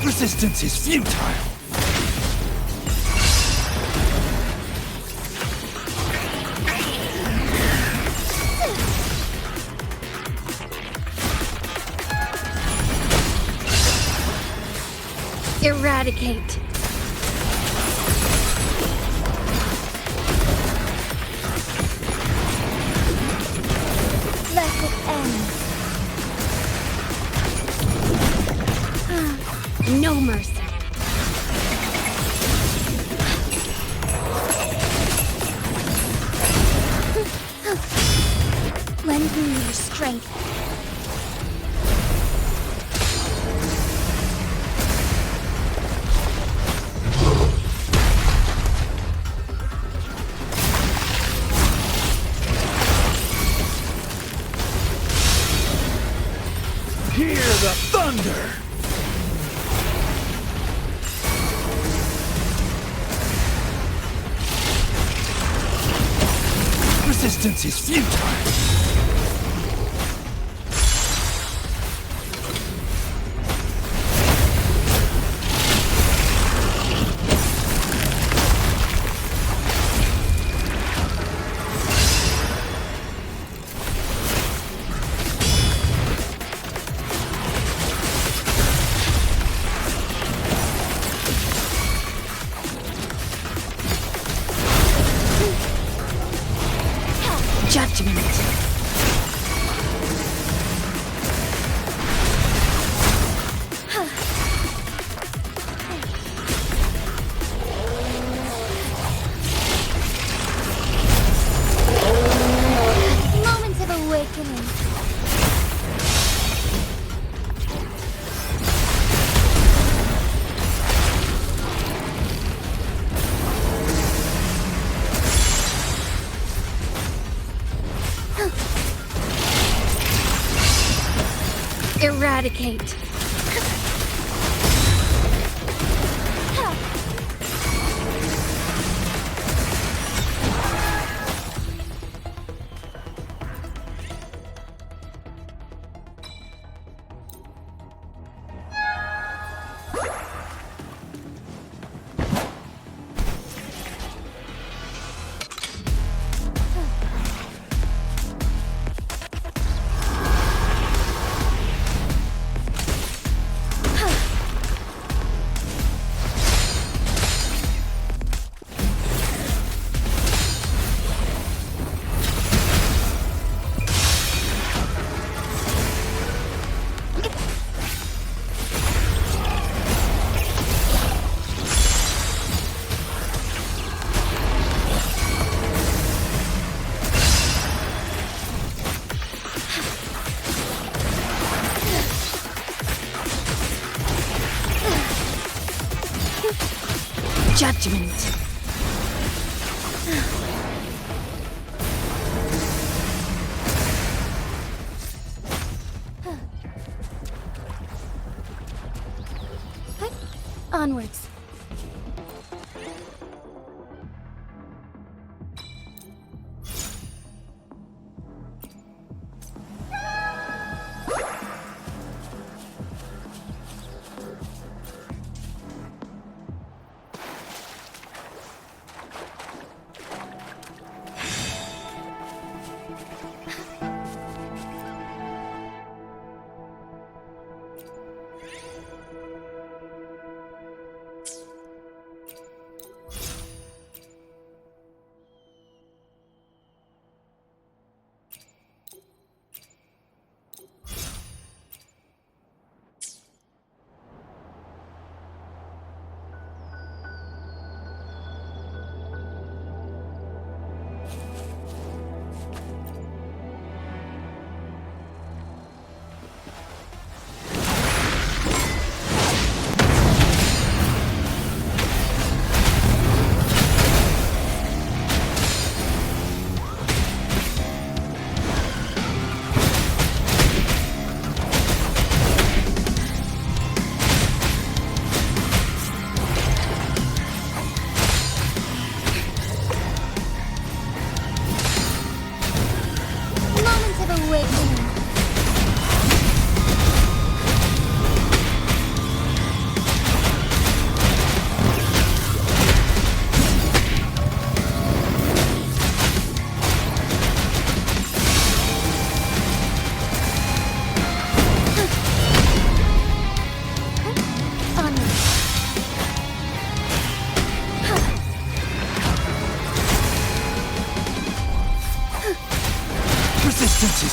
Resistance is futile. Eradicate. Let it end. No mercy. Lend me your strength. Hear the thunder! Resistance is futile! Judgment. Moment of awakening. Eradicate. Judgment. Onwards.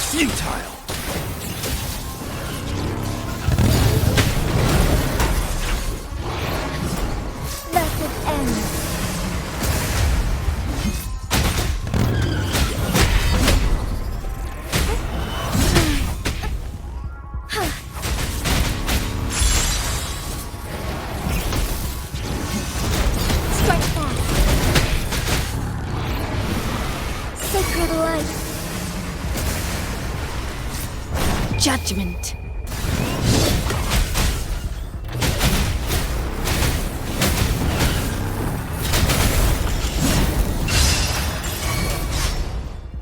is futile. Let it end. Strike fast. Sacred light. Judgment.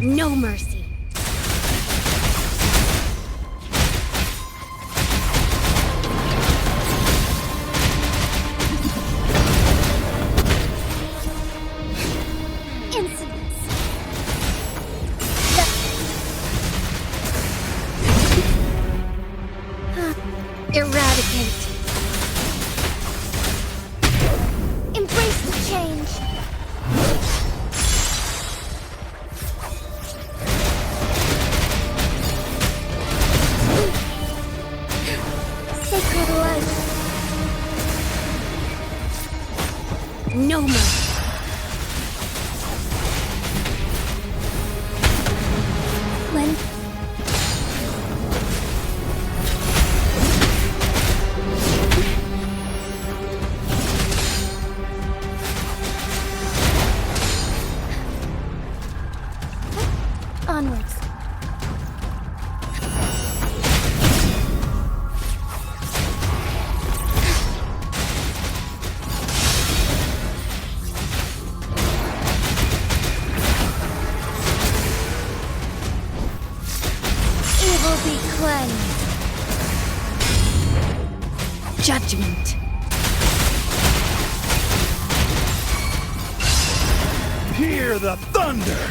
No mercy. Insolence. Eradicate. Embrace the change. Sacred light. No mercy. When onwards. Evil be cleansed. Judgment. Hear the thunder!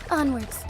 Onwards.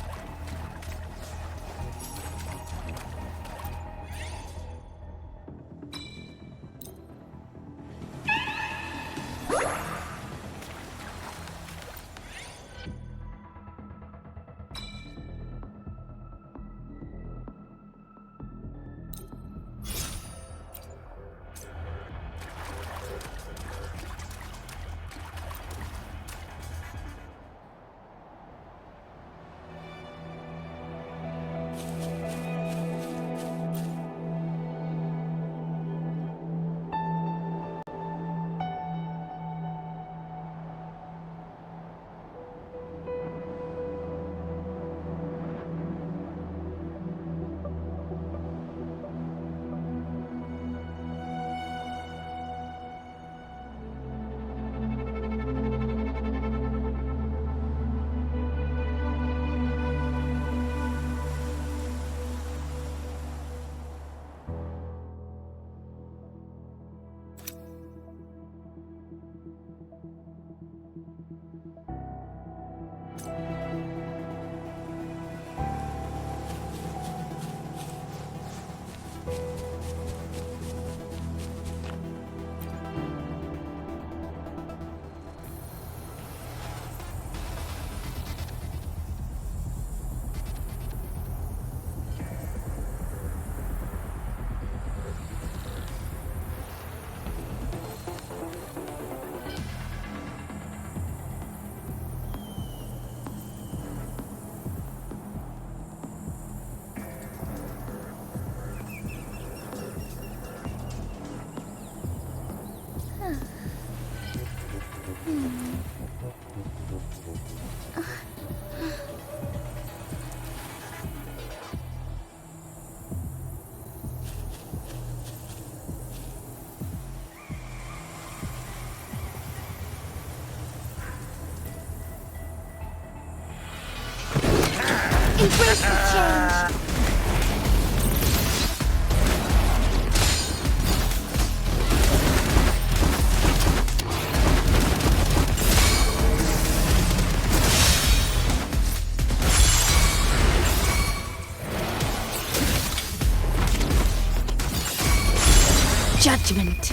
Embrace the change. Judgment.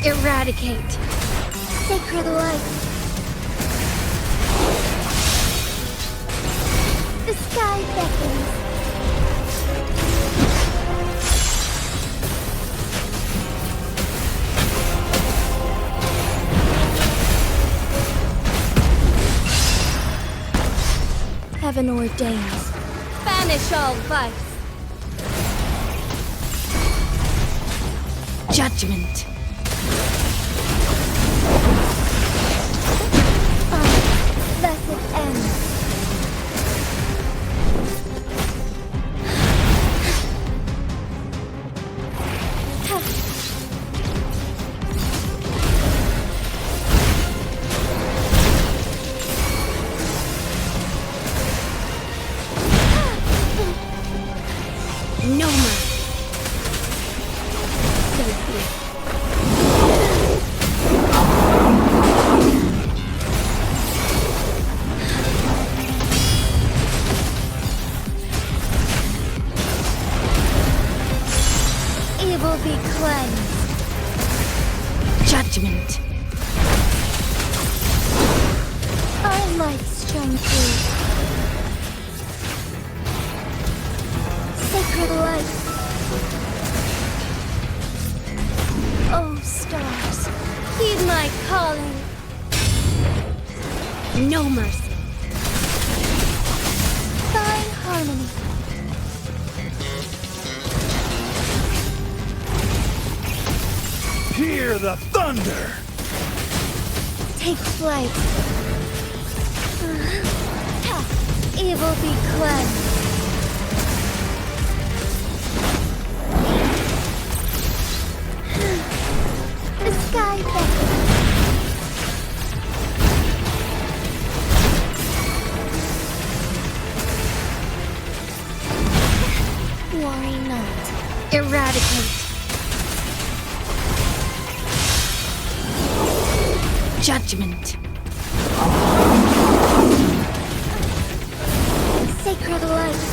Eradicate. Sacred light. The sky beckons. Heaven ordains. Banish all vice. Judgment. Thus it ends. No mercy. Evil be cleansed. Judgment. Our lights shine through. Sacred light. Oh, stars, heed my calling. No mercy. Fine harmony. Hear the thunder! Take flight. Evil be cleansed. The sky beckons. Worry not. Eradicate. Judgment. Sacred light.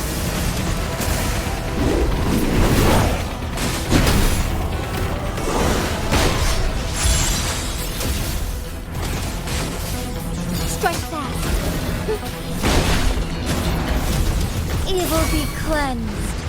Strike fast. Evil be cleansed.